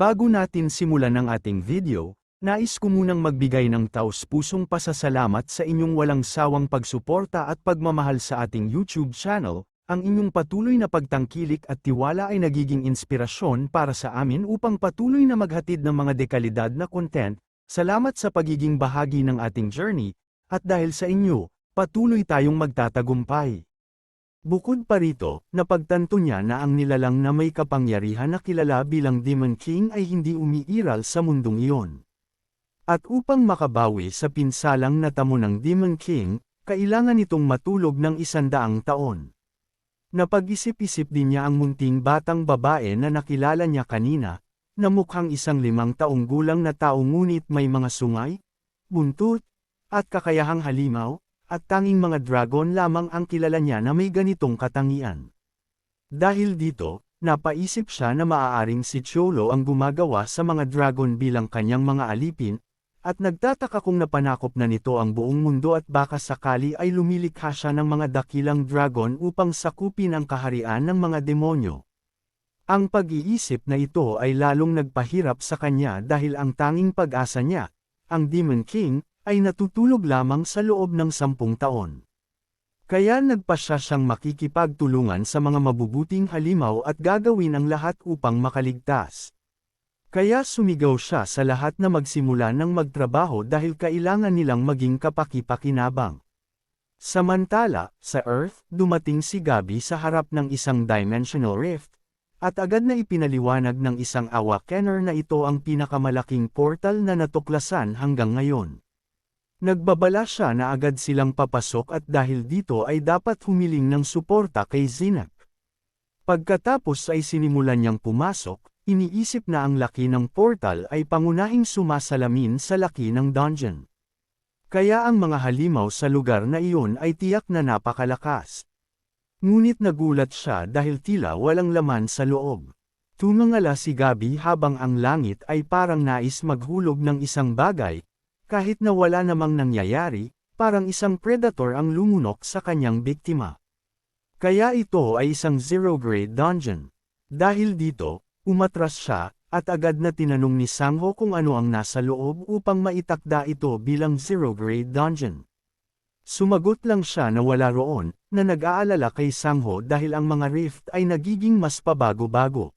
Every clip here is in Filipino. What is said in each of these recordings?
Bago natin simulan ang ating video, nais ko munang magbigay ng taos-pusong pasasalamat sa inyong walang sawang pagsuporta at pagmamahal sa ating YouTube channel. Ang inyong patuloy na pagtangkilik at tiwala ay nagiging inspirasyon para sa amin upang patuloy na maghatid ng mga dekalidad na content. Salamat sa pagiging bahagi ng ating journey, at dahil sa inyo, patuloy tayong magtatagumpay. Bukod pa rito, napagtanto niya na ang nilalang na may kapangyarihan na kilala bilang Demon King ay hindi umiiral sa mundong iyon. At upang makabawi sa pinsalang natamo ng Demon King, kailangan itong matulog ng 100 taon. Napag-isip-isip din niya ang munting batang babae na nakilala niya kanina, na mukhang 5 taong gulang na tao ngunit may mga sungay, buntot, at kakayahang halimaw, at tanging mga dragon lamang ang kilala niya na may ganitong katangian. Dahil dito, napaisip siya na maaaring si Cholo ang gumagawa sa mga dragon bilang kanyang mga alipin, at nagtataka kung napanakop na nito ang buong mundo at baka sakali ay lumilikha siya ng mga dakilang dragon upang sakupin ang kaharian ng mga demonyo. Ang pag-iisip na ito ay lalong nagpahirap sa kanya dahil ang tanging pag-asa niya, ang Demon King, ay natutulog lamang sa loob ng 10 taon. Kaya nagpasya siyang makikipagtulungan sa mga mabubuting halimaw at gagawin ang lahat upang makaligtas. Kaya sumigaw siya sa lahat na magsimula ng magtrabaho dahil kailangan nilang maging kapaki-pakinabang. Samantala, sa Earth, dumating si Gabi sa harap ng isang dimensional rift, at agad na ipinaliwanag ng isang awakener na ito ang pinakamalaking portal na natuklasan hanggang ngayon. Nagbabala siya na agad silang papasok at dahil dito ay dapat humiling ng suporta kay Zinak. Pagkatapos ay sinimulan niyang pumasok, iniisip na ang laki ng portal ay pangunahing sumasalamin sa laki ng dungeon. Kaya ang mga halimaw sa lugar na iyon ay tiyak na napakalakas. Ngunit nagulat siya dahil tila walang laman sa loob. Tumangala si Gabi habang ang langit ay parang nais maghulog ng isang bagay, kahit na wala namang nangyayari, parang isang predator ang lumunok sa kanyang biktima. Kaya ito ay isang zero-grade dungeon. Dahil dito, umatras siya, at agad na tinanong ni Sangho kung ano ang nasa loob upang maitakda ito bilang zero-grade dungeon. Sumagot lang siya na wala roon, na nag-aalala kay Sangho dahil ang mga rift ay nagiging mas pabago-bago.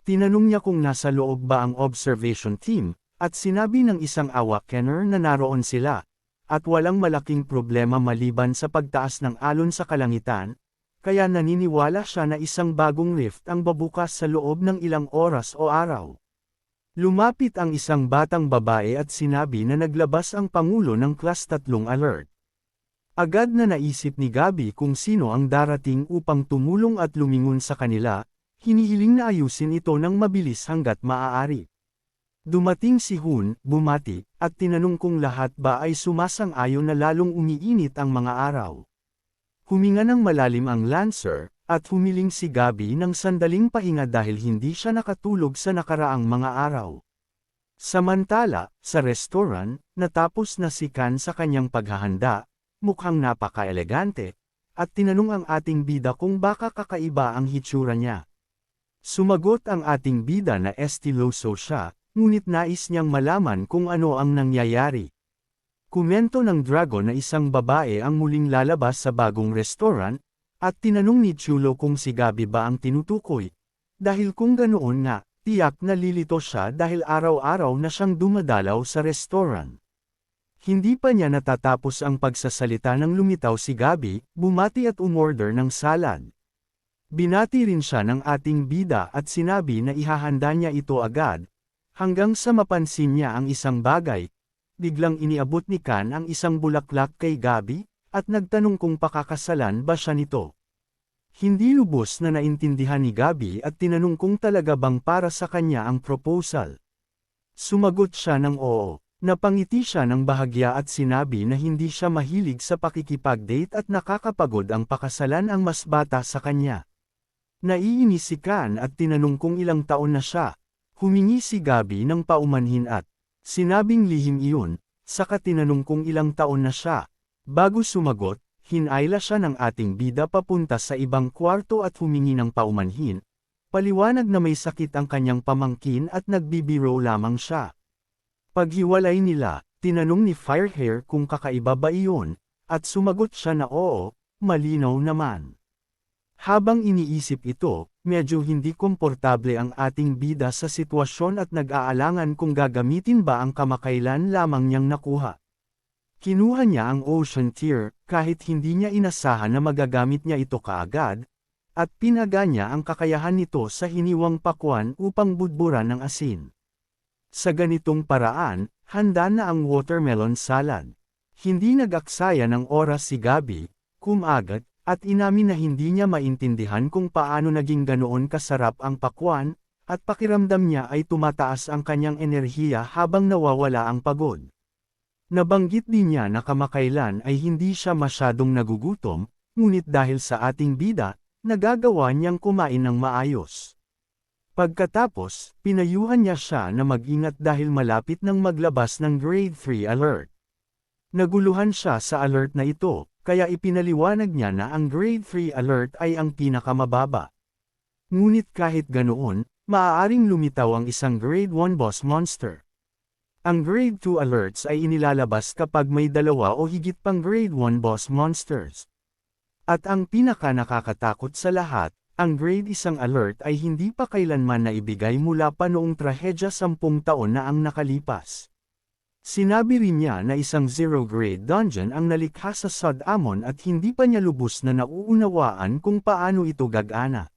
Tinanong niya kung nasa loob ba ang observation team, at sinabi ng isang awakener na naroon sila, at walang malaking problema maliban sa pagtaas ng alon sa kalangitan, kaya naniniwala siya na isang bagong rift ang babukas sa loob ng ilang oras o araw. Lumapit ang isang batang babae at sinabi na naglabas ang pangulo ng Class 3 alert. Agad na naisip ni Gabi kung sino ang darating upang tumulong at lumingon sa kanila, hinihiling na ayusin ito ng mabilis hanggat maaari. Dumating si Hun, bumati, at tinanong kung lahat ba ay sumasang-ayon na lalong umiinit ang mga araw. Huminga ng malalim ang Lancer, at humiling si Gabi ng sandaling pahinga dahil hindi siya nakatulog sa nakaraang mga araw. Samantala, sa restaurant, natapos na si Kan sa kanyang paghahanda, mukhang napaka-elegante, at tinanong ang ating bida kung baka kakaiba ang hitsura niya. Sumagot ang ating bida na estiloso siya, ngunit nais niyang malaman kung ano ang nangyayari. Kumento ng dragon na isang babae ang muling lalabas sa bagong restaurant, at tinanong ni Chulo kung si Gabi ba ang tinutukoy. Dahil kung ganoon nga, tiyak na lilito siya dahil araw-araw na siyang dumadalaw sa restaurant. Hindi pa niya natatapos ang pagsasalita nang lumitaw si Gabi, bumati at umorder ng salad. Binati rin siya ng ating bida at sinabi na ihahanda niya ito agad, hanggang sa mapansin niya ang isang bagay. Biglang iniabot ni Kan ang isang bulaklak kay Gabi, at nagtanong kung pakakasalan ba siya nito. Hindi lubos na naintindihan ni Gabi at tinanong kung talaga bang para sa kanya ang proposal. Sumagot siya ng oo. Napangiti siya ng bahagya at sinabi na hindi siya mahilig sa pakikipag-date at nakakapagod ang pakasalan ang mas bata sa kanya. Naiinis si Kan at tinanong kung ilang taon na siya. Humingi si Gabi ng paumanhin at sinabing lihim iyon, saka tinanong kung ilang taon na siya. Bago sumagot, hinayla siya ng ating bida papunta sa ibang kwarto at humingi ng paumanhin, Paliwanag na may sakit ang kanyang pamangkin at nagbibiro lamang siya. Paghiwalay nila, tinanong ni Firehair kung kakaiba ba iyon, at sumagot siya na oo, malinaw naman. Habang iniisip ito, medyo hindi komportable ang ating bida sa sitwasyon at nag-aalangan kung gagamitin ba ang kamakailan lamang niyang nakuha. Kinuha niya ang Ocean Tear, kahit hindi niya inasahan na magagamit niya ito kaagad, at pinaga niya ang kakayahan nito sa hiniwang pakwan upang budburan ng asin. Sa ganitong paraan, handa na ang watermelon salad. Hindi nag-aksaya ng oras si Gabi, kumagat, at inamin na hindi niya maintindihan kung paano naging ganoon kasarap ang pakwan, at pakiramdam niya ay tumataas ang kanyang enerhiya habang nawawala ang pagod. Nabanggit din niya na kamakailan ay hindi siya masyadong nagugutom, ngunit dahil sa ating bida, nagagawa niyang kumain ng maayos. Pagkatapos, pinayuhan niya siya na mag-ingat dahil malapit nang maglabas ng Grade 3 alert. Naguluhan siya sa alert na ito, kaya ipinaliwanag niya na ang Grade 3 alert ay ang pinakamababa. Ngunit kahit ganoon, maaaring lumitaw ang isang Grade 1 boss monster. Ang Grade 2 alerts ay inilalabas kapag may dalawa o higit pang Grade 1 boss monsters. At ang pinaka-nakakatakot sa lahat, ang Grade 1 alert ay hindi pa kailanman naibigay mula pa noong trahedya 10 taon na ang nakalipas. Sinabi rin niya na isang zero-grade dungeon ang nalikha sa Sod-Amon at hindi pa niya lubos na nauunawaan kung paano ito gagana.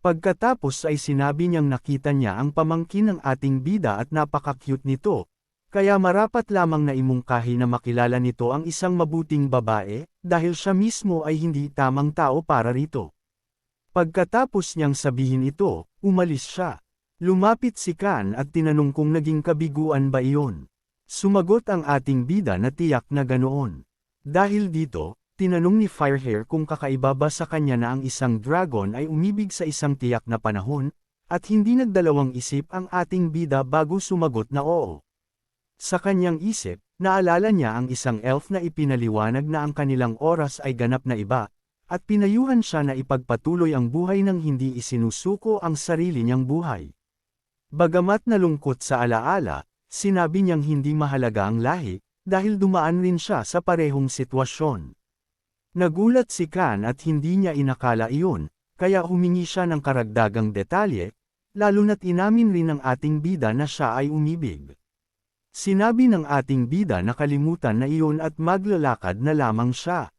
Pagkatapos ay sinabi niyang nakita niya ang pamangkin ng ating bida at napaka-cute nito, kaya marapat lamang na imungkahi na makilala nito ang isang mabuting babae, dahil siya mismo ay hindi tamang tao para rito. Pagkatapos niyang sabihin ito, umalis siya. Lumapit si Kan at tinanong kung naging kabiguan ba iyon. Sumagot ang ating bida na tiyak na ganoon. Dahil dito, tinanong ni Firehair kung kakaiba ba sa kanya na ang isang dragon ay umibig sa isang tiyak na panahon, at hindi nagdalawang isip ang ating bida bago sumagot na oo. Sa kanyang isip, naalala niya ang isang elf na ipinaliwanag na ang kanilang oras ay ganap na iba, at pinayuhan siya na ipagpatuloy ang buhay nang hindi isinusuko ang sarili niyang buhay. Bagamat nalungkot sa alaala, sinabi niyang hindi mahalaga ang lahi, dahil dumaan rin siya sa parehong sitwasyon. Nagulat si Kan at hindi niya inakala iyon, kaya humingi siya ng karagdagang detalye, lalo na't inamin rin ng ating bida na siya ay umibig. Sinabi ng ating bida na kalimutan na iyon at maglalakad na lamang siya.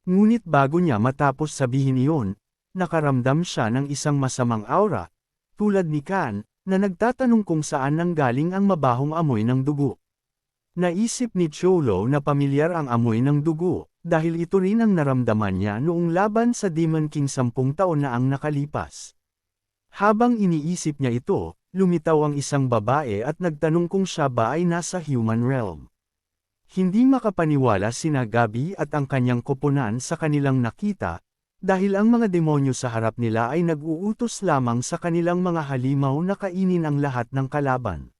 Ngunit bago niya matapos sabihin iyon, nakaramdam siya ng isang masamang aura, tulad ni Kan, na nagtatanong kung saan nanggaling ang mabahong amoy ng dugo. Naisip ni Cholo na pamilyar ang amoy ng dugo, dahil ito rin ang naramdaman niya noong laban sa Demon King 10 taon na ang nakalipas. Habang iniisip niya ito, lumitaw ang isang babae at nagtanong kung siya ba ay nasa human realm. Hindi makapaniwala sina Gabi at ang kanyang koponan sa kanilang nakita, dahil ang mga demonyo sa harap nila ay nag-uutos lamang sa kanilang mga halimaw na kainin ang lahat ng kalaban.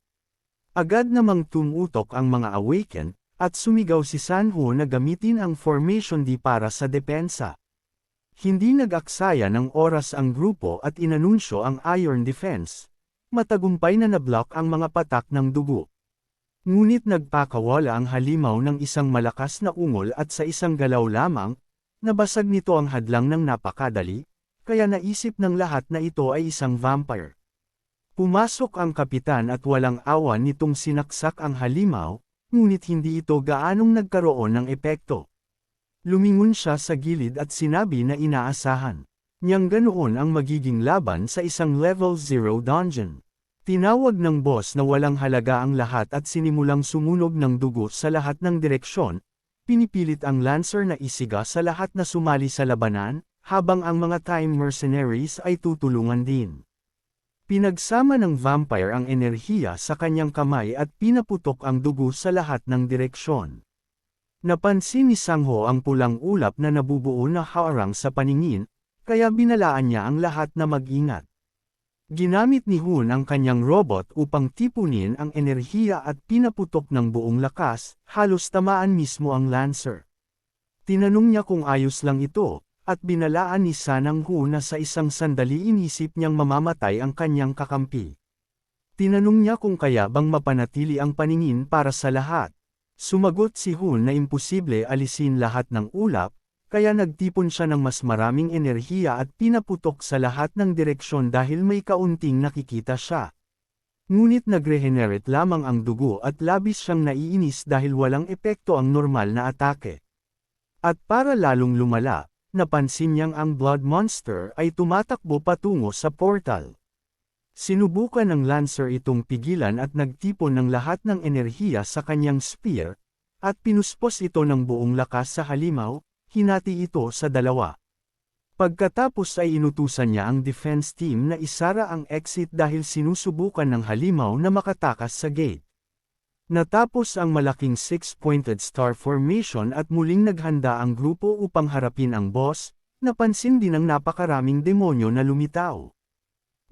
Agad namang tumutok ang mga awaken, at sumigaw si Sanho na gamitin ang Formation D para sa depensa. Hindi nag-aksaya ng oras ang grupo at inanunsyo ang Iron Defense. Matagumpay na nablock ang mga patak ng dugo. Ngunit nagpakawala ang halimaw ng isang malakas na ungol at sa isang galaw lamang, nabasag nito ang hadlang ng napakadali, kaya naisip ng lahat na ito ay isang vampire. Pumasok ang kapitan at walang awa nitong sinaksak ang halimaw, ngunit hindi ito gaanong nagkaroon ng epekto. Lumingon siya sa gilid at sinabi na inaasahan niyang ganoon ang magiging laban sa isang level 0 dungeon. Tinawag ng boss na walang halaga ang lahat at sinimulang sumunog ng dugo sa lahat ng direksyon, pinipilit ang Lancer na isiga sa lahat na sumali sa labanan, habang ang mga Time Mercenaries ay tutulungan din. Pinagsama ng vampire ang enerhiya sa kanyang kamay at pinaputok ang dugo sa lahat ng direksyon. Napansin ni Sangho ang pulang ulap na nabubuo na harang sa paningin, kaya binalaan niya ang lahat na mag-ingat. Ginamit ni Hun ang kanyang robot upang tipunin ang enerhiya at pinaputok ng buong lakas, halos tamaan mismo ang Lancer. Tinanong niya kung ayos lang ito, at binalaan ni Sanang Hu na sa isang sandali inisip niyang mamamatay ang kanyang kakampi. Tinanong niya kung kaya bang mapanatili ang paningin para sa lahat. Sumagot si Hu na imposible alisin lahat ng ulap, kaya nagtipon siya ng mas maraming enerhiya at pinaputok sa lahat ng direksyon dahil may kaunting nakikita siya. Ngunit nagregenerate lamang ang dugo at labis siyang naiinis dahil walang epekto ang normal na atake. At para lalong lumala, napansin niyang ang Blood Monster ay tumatakbo patungo sa portal. Sinubukan ng Lancer itong pigilan at nagtipon ng lahat ng enerhiya sa kanyang spear, at pinuspos ito ng buong lakas sa halimaw, hinati ito sa dalawa. Pagkatapos ay inutusan niya ang defense team na isara ang exit dahil sinusubukan ng halimaw na makatakas sa gate. Natapos ang malaking six-pointed star formation at muling naghanda ang grupo upang harapin ang boss, napansin din ang napakaraming demonyo na lumitaw.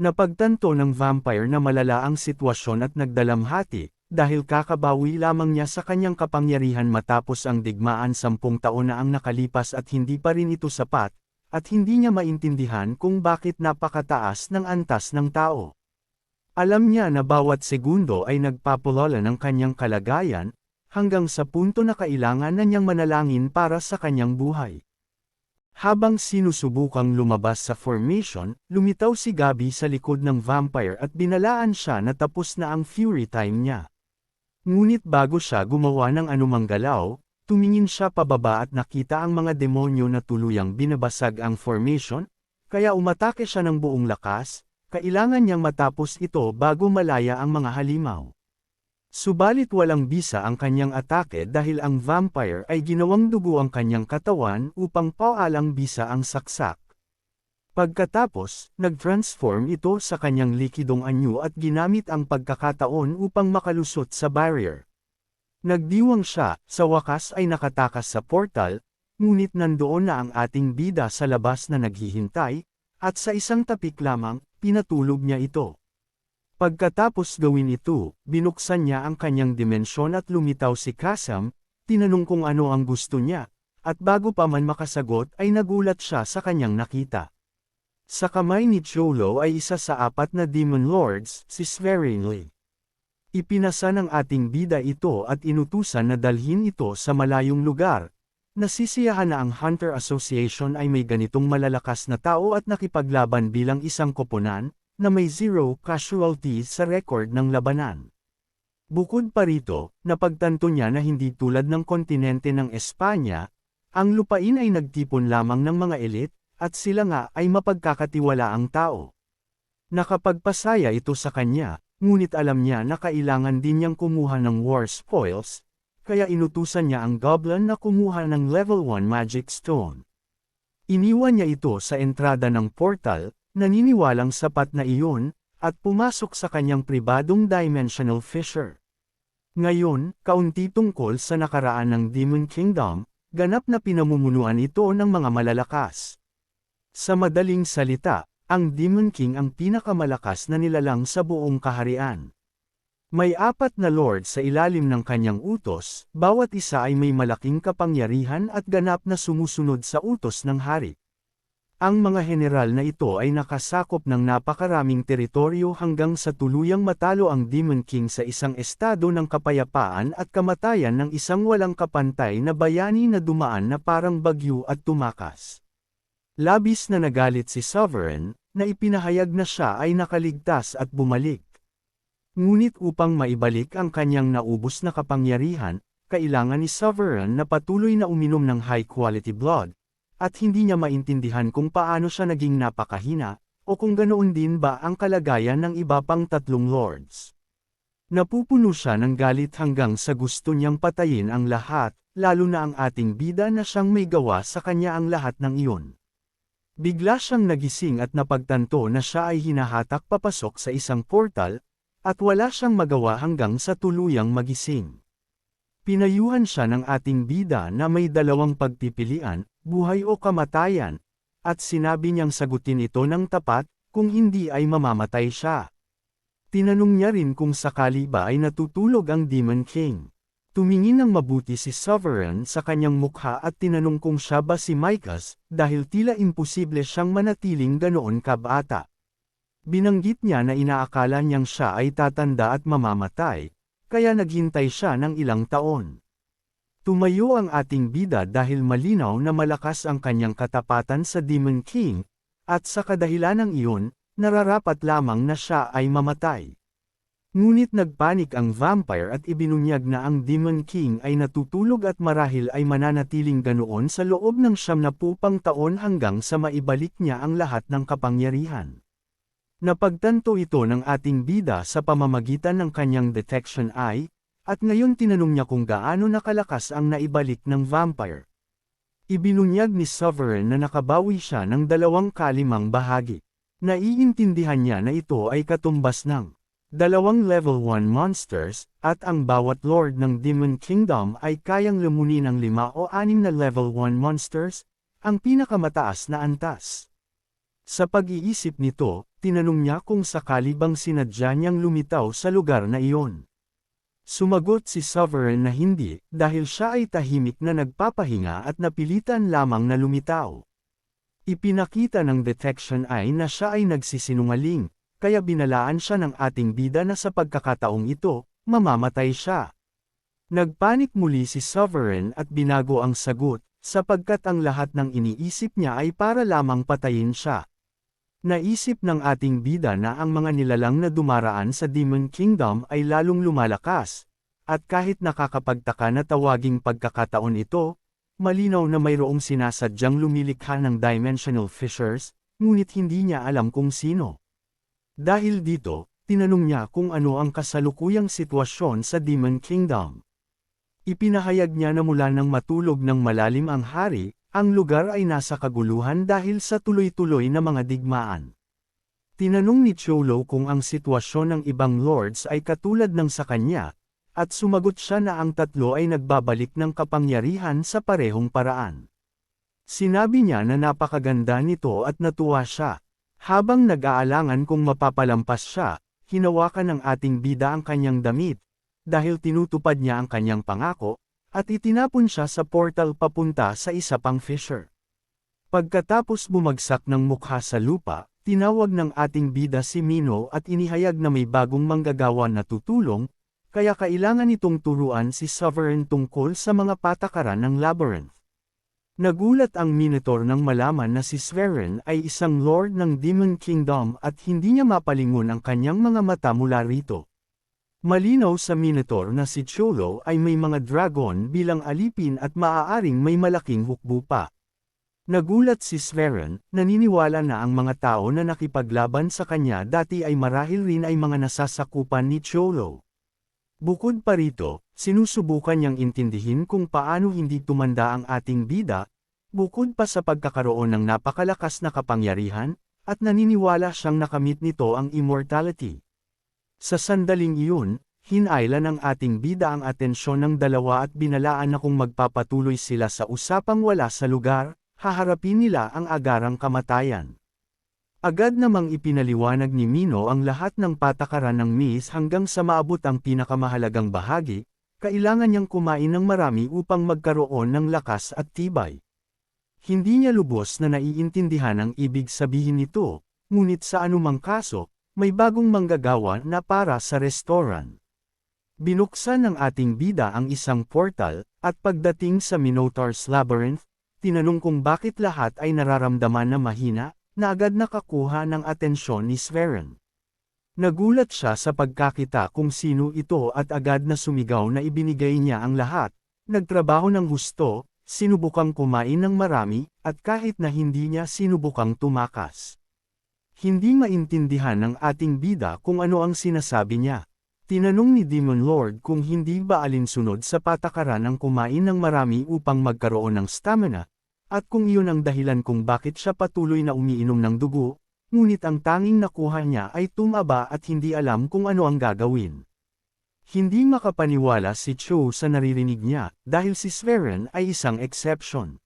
Napagtanto ng vampire na malala ang sitwasyon at nagdalamhati, dahil kakabawi lamang niya sa kanyang kapangyarihan matapos ang digmaan 10 taon na ang nakalipas at hindi pa rin ito sapat, at hindi niya maintindihan kung bakit napakataas ng antas ng tao. Alam niya na bawat segundo ay nagpapulala ng kanyang kalagayan, hanggang sa punto na kailangan na niyang manalangin para sa kanyang buhay. Habang sinusubukang lumabas sa formation, lumitaw si Gabi sa likod ng vampire at binalaan siya na tapos na ang fury time niya. Ngunit bago siya gumawa ng anumang galaw, tumingin siya pababa at nakita ang mga demonyo na tuluyang binabasag ang formation, kaya umatake siya ng buong lakas. Kailangan niyang matapos ito bago malaya ang mga halimaw. Subalit walang bisa ang kanyang atake dahil ang vampire ay ginawang dugo ang kanyang katawan upang paalang bisa ang saksak. Pagkatapos, nag-transform ito sa kanyang likidong anyo at ginamit ang pagkakataon upang makalusot sa barrier. Nagdiwang siya, sa wakas ay nakatakas sa portal, ngunit nandoon na ang ating bida sa labas na naghihintay, at sa isang tapik lamang, pinatulog niya ito. Pagkatapos gawin ito, binuksan niya ang kanyang dimensyon at lumitaw si Kasam, tinanong kung ano ang gusto niya, at bago pa man makasagot ay nagulat siya sa kanyang nakita. Sa kamay ni Cholo ay isa sa 4 na Demon Lords, si Sveringly. Ipinasa ng ating bida ito at inutusan na dalhin ito sa malayong lugar. Nasisiyahan na ang Hunter Association ay may ganitong malalakas na tao at nakipaglaban bilang isang koponan, na may 0 casualties sa record ng labanan. Bukod pa rito, napagtanto niya na hindi tulad ng kontinente ng Espanya, ang lupain ay nagtipon lamang ng mga elite, at sila nga ay mapagkakatiwalaang tao. Nakapagpasaya ito sa kanya, ngunit alam niya na kailangan din niyang kumuha ng war spoils, kaya inutusan niya ang goblin na kumuha ng level 1 magic stone. Iniwan niya ito sa entrada ng portal, naniniwalang sapat na iyon, at pumasok sa kanyang pribadong dimensional fissure. Ngayon, kaunti tungkol sa nakaraan ng Demon Kingdom, ganap na pinamumunuan ito ng mga malalakas. Sa madaling salita, ang Demon King ang pinakamalakas na nilalang sa buong kaharian. May 4 na lord sa ilalim ng kanyang utos, bawat isa ay may malaking kapangyarihan at ganap na sumusunod sa utos ng hari. Ang mga general na ito ay nakasakop ng napakaraming teritoryo hanggang sa tuluyang matalo ang Demon King sa isang estado ng kapayapaan at kamatayan ng isang walang kapantay na bayani na dumaan na parang bagyo at tumakas. Labis na nagalit si Sovereign, na ipinahayag na siya ay nakaligtas at bumalik. Ngunit upang maibalik ang kanyang naubos na kapangyarihan, kailangan ni Sovereign na patuloy na uminom ng high-quality blood, at hindi niya maintindihan kung paano siya naging napakahina, o kung ganoon din ba ang kalagayan ng iba pang 3 lords. Napupuno siya ng galit hanggang sa gusto niyang patayin ang lahat, lalo na ang ating bida na siyang may gawa sa kanya ang lahat ng iyon. Bigla siyang nagising at napagtanto na siya ay hinahatak papasok sa isang portal, at wala siyang magawa hanggang sa tuluyang magising. Pinayuhan siya ng ating bida na may 2 pagpipilian, buhay o kamatayan, at sinabi niyang sagutin ito ng tapat, kung hindi ay mamamatay siya. Tinanong niya rin kung sakali ba ay natutulog ang Demon King. Tumingin ng mabuti si Sovereign sa kanyang mukha at tinanong kung siya ba si Micas, dahil tila imposible siyang manatiling ganoon kabata. Binanggit niya na inaakala niyang siya ay tatanda at mamamatay, kaya naghintay siya ng ilang taon. Tumayo ang ating bida dahil malinaw na malakas ang kanyang katapatan sa Demon King, at sa kadahilanang iyon, nararapat lamang na siya ay mamatay. Ngunit nagpanik ang vampire at ibinunyag na ang Demon King ay natutulog at marahil ay mananatiling ganoon sa loob ng 70 taon hanggang sa maibalik niya ang lahat ng kapangyarihan. Napagtanto ito ng ating bida sa pamamagitan ng kanyang detection eye, at ngayon tinanong niya kung gaano nakalakas ang naibalik ng vampire. Ibinunyag ni Sovereign na nakabawi siya ng 2 kalimang bahagi. Naiintindihan niya na ito ay katumbas ng 2 level 1 monsters, at ang bawat lord ng Demon Kingdom ay kayang lumunin ng 5 o 6 na level 1 monsters, ang pinakamataas na antas. Sa pag-iisip nito, tinanong niya kung sakali bang sinadya niyang lumitaw sa lugar na iyon. Sumagot si Sovereign na hindi, dahil siya ay tahimik na nagpapahinga at napilitan lamang na lumitaw. Ipinakita ng detection eye na siya ay nagsisinungaling, kaya binalaan siya ng ating bida na sa pagkakataong ito, mamamatay siya. Nagpanik muli si Sovereign at binago ang sagot, sapagkat ang lahat ng iniisip niya ay para lamang patayin siya. Naisip ng ating bida na ang mga nilalang na dumaraan sa Demon Kingdom ay lalong lumalakas, at kahit nakakapagtaka na tawaging pagkakataon ito, malinaw na mayroong sinasadyang lumilikha ng dimensional fissures, ngunit hindi niya alam kung sino. Dahil dito, tinanong niya kung ano ang kasalukuyang sitwasyon sa Demon Kingdom. Ipinahayag niya na mula nang matulog ng malalim ang hari, ang lugar ay nasa kaguluhan dahil sa tuloy-tuloy na mga digmaan. Tinanong ni Cholo kung ang sitwasyon ng ibang lords ay katulad ng sa kanya, at sumagot siya na ang tatlo ay nagbabalik ng kapangyarihan sa parehong paraan. Sinabi niya na napakaganda nito at natuwa siya. Habang nag-aalangan kung mapapalampas siya, hinawakan ng ating bida ang kanyang damit, dahil tinutupad niya ang kanyang pangako, at itinapon siya sa portal papunta sa isa pang fissure. Pagkatapos bumagsak ng mukha sa lupa, tinawag ng ating bida si Mino at inihayag na may bagong manggagawa na tutulong, kaya kailangan itong turuan si Sovereign tungkol sa mga patakaran ng labyrinth. Nagulat ang Minotaur nang malaman na si Sovereign ay isang lord ng Demon Kingdom at hindi niya mapalingon ang kanyang mga mata mula rito. Malinaw sa Minotaur na si Cholo ay may mga dragon bilang alipin at maaaring may malaking hukbo pa. Nagulat si Sovereign, naniniwala na ang mga tao na nakipaglaban sa kanya dati ay marahil rin ay mga nasasakupan ni Cholo. Bukod pa rito, sinusubukan niyang intindihin kung paano hindi tumanda ang ating bida, bukod pa sa pagkakaroon ng napakalakas na kapangyarihan, at naniniwala siyang nakamit nito ang immortality. Sa sandaling iyon, hinayla ng ating bida ang atensyon ng dalawa at binalaan na kung magpapatuloy sila sa usapang wala sa lugar, haharapin nila ang agarang kamatayan. Agad namang ipinaliwanag ni Mino ang lahat ng patakaran ng Miss hanggang sa maabot ang pinakamahalagang bahagi, kailangan niyang kumain ng marami upang magkaroon ng lakas at tibay. Hindi niya lubos na naiintindihan ang ibig sabihin nito, ngunit sa anumang kaso, may bagong manggagawa na para sa restaurant. Binuksan ng ating bida ang isang portal, at pagdating sa Minotaur's Labyrinth, tinanong kung bakit lahat ay nararamdaman na mahina, na agad nakakuha ng atensyon ni Sovereign. Nagulat siya sa pagkakita kung sino ito at agad na sumigaw na ibinigay niya ang lahat, nagtrabaho ng husto, sinubukang kumain ng marami, at kahit na hindi niya sinubukang tumakas. Hindi maintindihan ng ating bida kung ano ang sinasabi niya. Tinanong ni Demon Lord kung hindi ba alinsunod sa patakaran ang kumain ng marami upang magkaroon ng stamina, at kung iyon ang dahilan kung bakit siya patuloy na umiinom ng dugo, ngunit ang tanging nakuha niya ay tumaba at hindi alam kung ano ang gagawin. Hindi makapaniwala si Cho sa naririnig niya, dahil si Sovereign ay isang exception.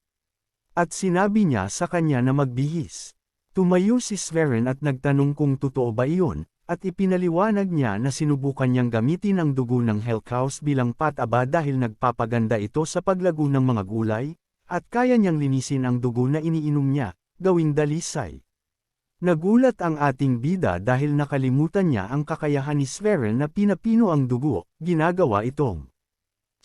At sinabi niya sa kanya na magbihis. Tumayo si Sovereign at nagtanong kung totoo ba iyon, at ipinaliwanag niya na sinubukan niyang gamitin ang dugo ng hellcows bilang pataba dahil nagpapaganda ito sa paglago ng mga gulay, at kaya niyang linisin ang dugo na iniinom niya, gawing dalisay. Nagulat ang ating bida dahil nakalimutan niya ang kakayahan ni Sverre na pinapino ang dugo, ginagawa itong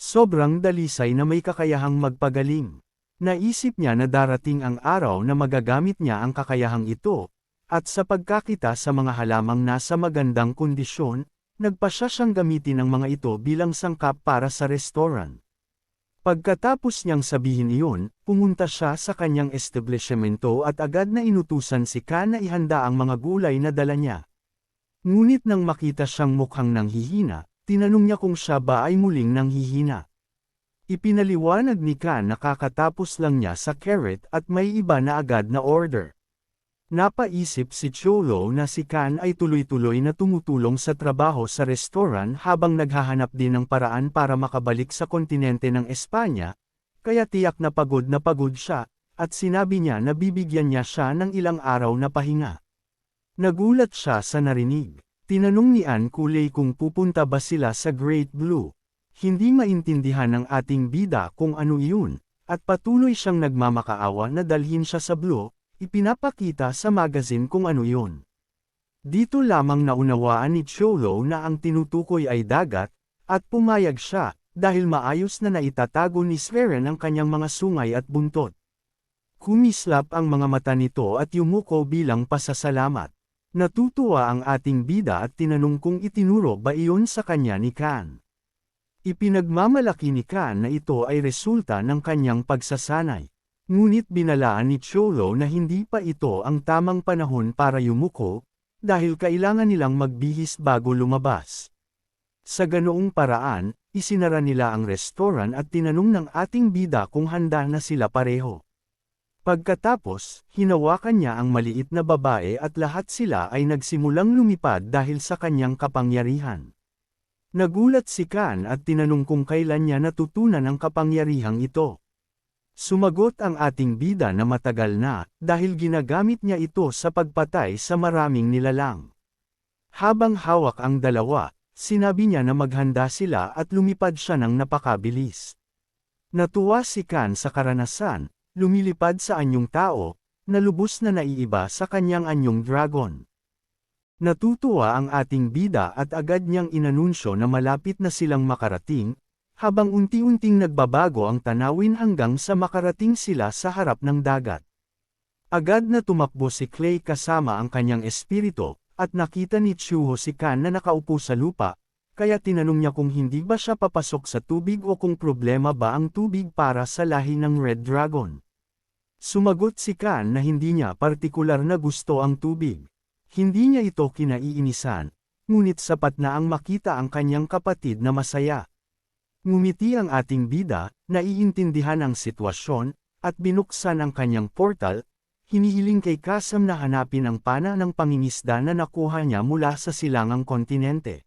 sobrang dalisay na may kakayahang magpagaling. Naisip niya na darating ang araw na magagamit niya ang kakayahang ito, at sa pagkakita sa mga halamang nasa magandang kondisyon, nagpasya siyang gamitin ang mga ito bilang sangkap para sa restaurant. Pagkatapos niyang sabihin iyon, pumunta siya sa kanyang establishmento at agad na inutusan si Khan na ihanda ang mga gulay na dala niya. Ngunit nang makita siyang mukhang nanghihina, tinanong niya kung siya ba ay muling nanghihina. Ipinaliwanag ni Khan na kakatapos lang niya sa carrot at may iba na agad na order. Napaisip si Cholo na si Khan ay tuloy-tuloy na tumutulong sa trabaho sa restaurant habang naghahanap din ng paraan para makabalik sa kontinente ng Espanya, kaya tiyak na pagod siya, at sinabi niya na bibigyan niya siya ng ilang araw na pahinga. Nagulat siya sa narinig. Tinanong ni Ann Kulay kung pupunta ba sila sa Great Blue. Hindi maintindihan ng ating bida kung ano iyon, at patuloy siyang nagmamakaawa na dalhin siya sa Blue, ipinapakita sa magazine kung ano iyon. Dito lamang naunawaan ni Cholo na ang tinutukoy ay dagat, at pumayag siya, dahil maayos na naitatago ni Sverre ang kanyang mga sungay at buntot. Kumislap ang mga mata nito at yumuko bilang pasasalamat. Natutuwa ang ating bida at tinanong kung itinuro ba iyon sa kanya ni Khan. Ipinagmamalaki ni Khan na ito ay resulta ng kanyang pagsasanay. Ngunit binalaan ni Cholo na hindi pa ito ang tamang panahon para yumuko, dahil kailangan nilang magbihis bago lumabas. Sa ganoong paraan, isinara nila ang restaurant at tinanong ng ating bida kung handa na sila pareho. Pagkatapos, hinawakan niya ang maliit na babae at lahat sila ay nagsimulang lumipad dahil sa kanyang kapangyarihan. Nagulat si Khan at tinanong kung kailan niya natutunan ang kapangyarihang ito. Sumagot ang ating bida na matagal na, dahil ginagamit niya ito sa pagpatay sa maraming nilalang. Habang hawak ang dalawa, sinabi niya na maghanda sila at lumipad siya ng napakabilis. Natuwa si Khan sa karanasan, lumilipad sa anyong tao, na lubos na naiiba sa kanyang anyong dragon. Natutuwa ang ating bida at agad niyang inanunsyo na malapit na silang makarating, habang unti-unting nagbabago ang tanawin hanggang sa makarating sila sa harap ng dagat. Agad na tumakbo si Clay kasama ang kanyang espiritu, at nakita ni Chuho si Khan na nakaupo sa lupa, kaya tinanong niya kung hindi ba siya papasok sa tubig o kung problema ba ang tubig para sa lahi ng Red Dragon. Sumagot si Khan na hindi niya partikular na gusto ang tubig. Hindi niya ito kinaiinisan, ngunit sapat na ang makita ang kanyang kapatid na masaya. Ngumiti ang ating bida, naiintindihan ang sitwasyon, at binuksan ang kanyang portal, hinihiling kay Kasam na hanapin ang pana ng pangingisda na nakuha niya mula sa silangang kontinente.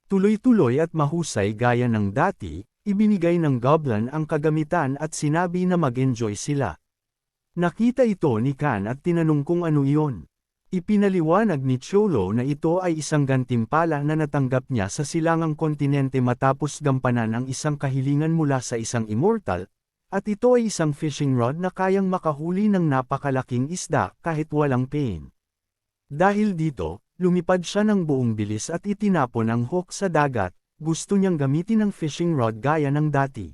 Tuloy-tuloy at mahusay gaya ng dati, ibinigay ng goblin ang kagamitan at sinabi na mag-enjoy sila. Nakita ito ni Khan at tinanong kung ano iyon. Ipinaliwanag ni Cholo na ito ay isang gantimpala na natanggap niya sa silangang kontinente matapos gampanan ang isang kahilingan mula sa isang immortal, at ito ay isang fishing rod na kayang makahuli ng napakalaking isda kahit walang pain. Dahil dito, lumipad siya ng buong bilis at itinapon ang hook sa dagat, gusto niyang gamitin ang fishing rod gaya ng dati.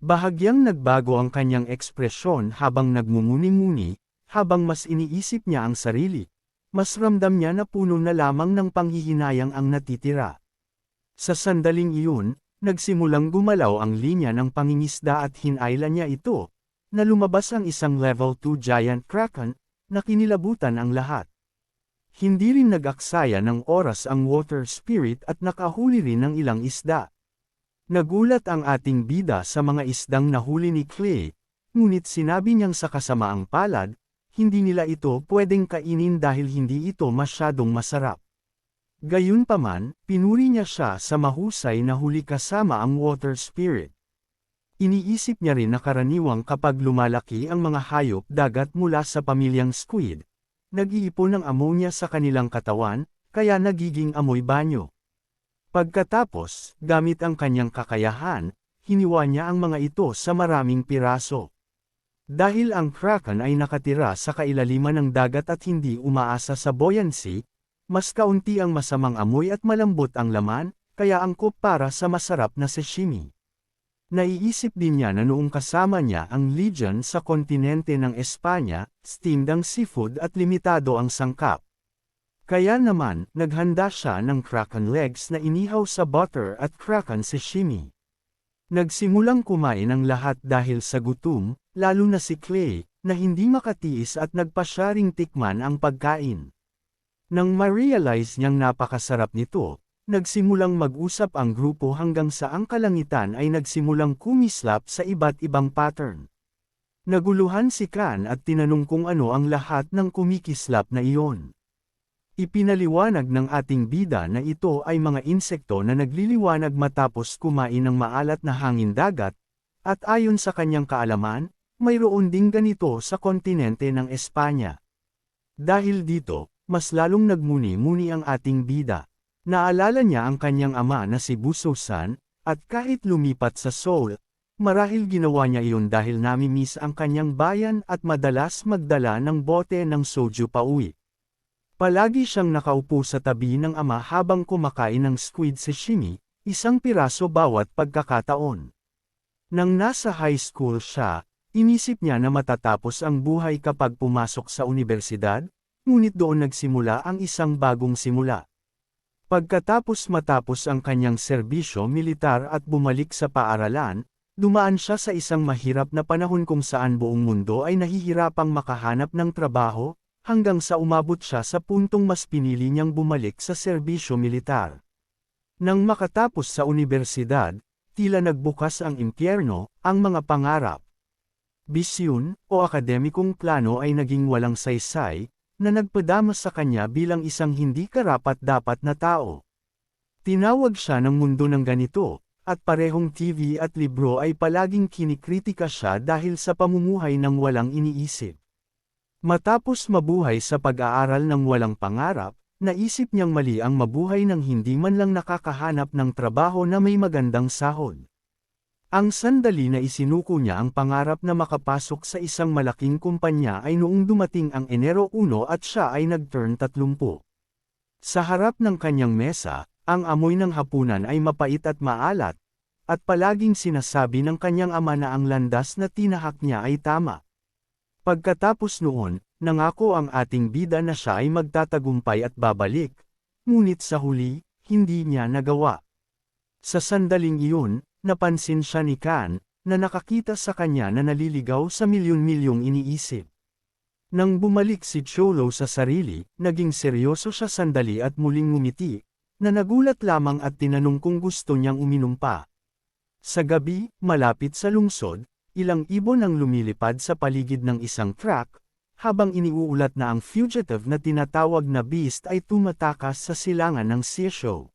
Bahagyang nagbago ang kanyang ekspresyon habang nagmumuni-muni, habang mas iniisip niya ang sarili. Mas ramdam niya na puno na lamang ng panghihinayang ang natitira. Sa sandaling iyon, nagsimulang gumalaw ang linya ng pangingisda at hinailan niya ito, na lumabas ang isang level 2 giant kraken, na kinilabutan ang lahat. Hindi rin nag-aksaya ng oras ang water spirit at nakahuli rin ng ilang isda. Nagulat ang ating bida sa mga isdang nahuli ni Clay, ngunit sinabi niyang sa kasamaang palad, hindi nila ito pwedeng kainin dahil hindi ito masyadong masarap. Gayunpaman, pinuri niya siya sa mahusay na huli kasama ang water spirit. Iniisip niya rin na karaniwang kapag lumalaki ang mga hayop dagat mula sa pamilyang squid, nag-iipon ng ammonia sa kanilang katawan, kaya nagiging amoy banyo. Pagkatapos, gamit ang kanyang kakayahan, hiniwa niya ang mga ito sa maraming piraso. Dahil ang Kraken ay nakatira sa kailaliman ng dagat at hindi umaasa sa buoyancy, mas kaunti ang masamang amoy at malambot ang laman, kaya angkop para sa masarap na sashimi. Naiisip din niya na noong kasama niya ang Legion sa kontinente ng Espanya, steamed ang seafood at limitado ang sangkap. Kaya naman, naghanda siya ng Kraken legs na inihaw sa butter at Kraken sashimi. Nagsimulang kumain ang lahat dahil sa gutom, lalo na si Clay, na hindi makatiis at nagpasya ring tikman ang pagkain. Nang ma-realize niyang napakasarap nito, nagsimulang mag-usap ang grupo hanggang sa ang kalangitan ay nagsimulang kumislap sa iba't ibang pattern. Naguluhan si Kan at tinanong kung ano ang lahat ng kumikislap na iyon. Ipinaliwanag ng ating bida na ito ay mga insekto na nagliliwanag matapos kumain ng maalat na hangin dagat, at ayon sa kanyang kaalaman, mayroon ding ganito sa kontinente ng Espanya. Dahil dito, mas lalong nagmuni-muni ang ating bida. Naalala niya ang kanyang ama na si Buso-san, at kahit lumipat sa Seoul, marahil ginawa niya iyon dahil namimiss ang kanyang bayan at madalas magdala ng bote ng soju pauwi. Palagi siyang nakaupo sa tabi ng ama habang kumakain ng squid sashimi, isang piraso bawat pagkakataon. Nang nasa high school siya, inisip niya na matatapos ang buhay kapag pumasok sa universidad, ngunit doon nagsimula ang isang bagong simula. Pagkatapos matapos ang kanyang serbisyo militar at bumalik sa paaralan, dumaan siya sa isang mahirap na panahon kung saan buong mundo ay nahihirapang makahanap ng trabaho, hanggang sa umabot siya sa puntong mas pinili niyang bumalik sa serbisyo militar. Nang makatapos sa universidad, tila nagbukas ang impyerno, ang mga pangarap, bisyon, o akademikong plano ay naging walang saysay, na nagpadama sa kanya bilang isang hindi karapat-dapat na tao. Tinawag siya ng mundo ng ganito, at parehong TV at libro ay palaging kinikritika siya dahil sa pamumuhay ng walang iniisip. Matapos mabuhay sa pag-aaral ng walang pangarap, naisip niyang mali ang mabuhay ng hindi man lang nakakahanap ng trabaho na may magandang sahod. Ang sandali na isinuko niya ang pangarap na makapasok sa isang malaking kumpanya ay noong dumating ang Enero 1 at siya ay nag-turn 30. Sa harap ng kanyang mesa, ang amoy ng hapunan ay mapait at maalat, at palaging sinasabi ng kanyang ama na ang landas na tinahak niya ay tama. Pagkatapos noon, nangako ang ating bida na siya ay magtatagumpay at babalik, ngunit sa huli, hindi niya nagawa. Sa sandaling iyon, napansin siya ni Kan, na nakakita sa kanya na naliligaw sa milyon-milyong iniisip. Nang bumalik si Cholo sa sarili, naging seryoso siya sandali at muling ngumiti, na nagulat lamang at tinanong kung gusto niyang uminom pa. Sa gabi, malapit sa lungsod, ilang ibon ang lumilipad sa paligid ng isang truck, habang iniuulat na ang fugitive na tinatawag na beast ay tumatakas sa silangan ng sisyo.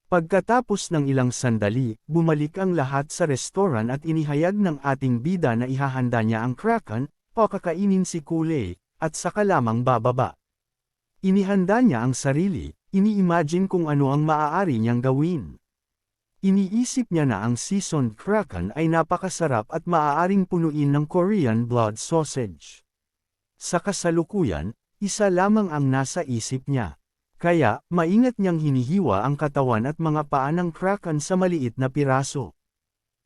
Pagkatapos ng ilang sandali, bumalik ang lahat sa restoran at inihayag ng ating bida na ihahanda niya ang Kraken, pakakainin si Kulay, at saka lamang bababa. Inihanda niya ang sarili, ini-imagine kung ano ang maaari niyang gawin. Iniisip niya na ang seasoned Kraken ay napakasarap at maaaring punuin ng Korean blood sausage. Sa kasalukuyan, isa lamang ang nasa isip niya. Kaya, maingat niyang hinihiwa ang katawan at mga paa ng Kraken sa maliit na piraso.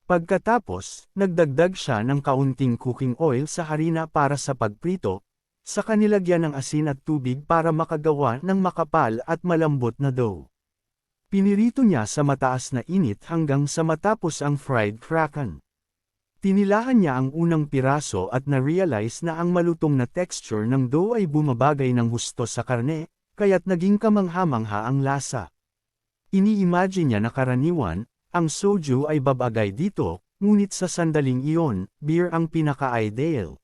Pagkatapos, nagdagdag siya ng kaunting cooking oil sa harina para sa pagprito, saka nilagyan ng asin at tubig para makagawa ng makapal at malambot na dough. Pinirito niya sa mataas na init hanggang sa matapos ang fried Kraken. Tinilahan niya ang unang piraso at na-realize na ang malutong na texture ng dough ay bumabagay ng husto sa karne, kaya't naging kamangha-mangha ang lasa. Ini-imagine niya na karaniwan, ang soju ay babagay dito, ngunit sa sandaling iyon, beer ang pinaka-ideal.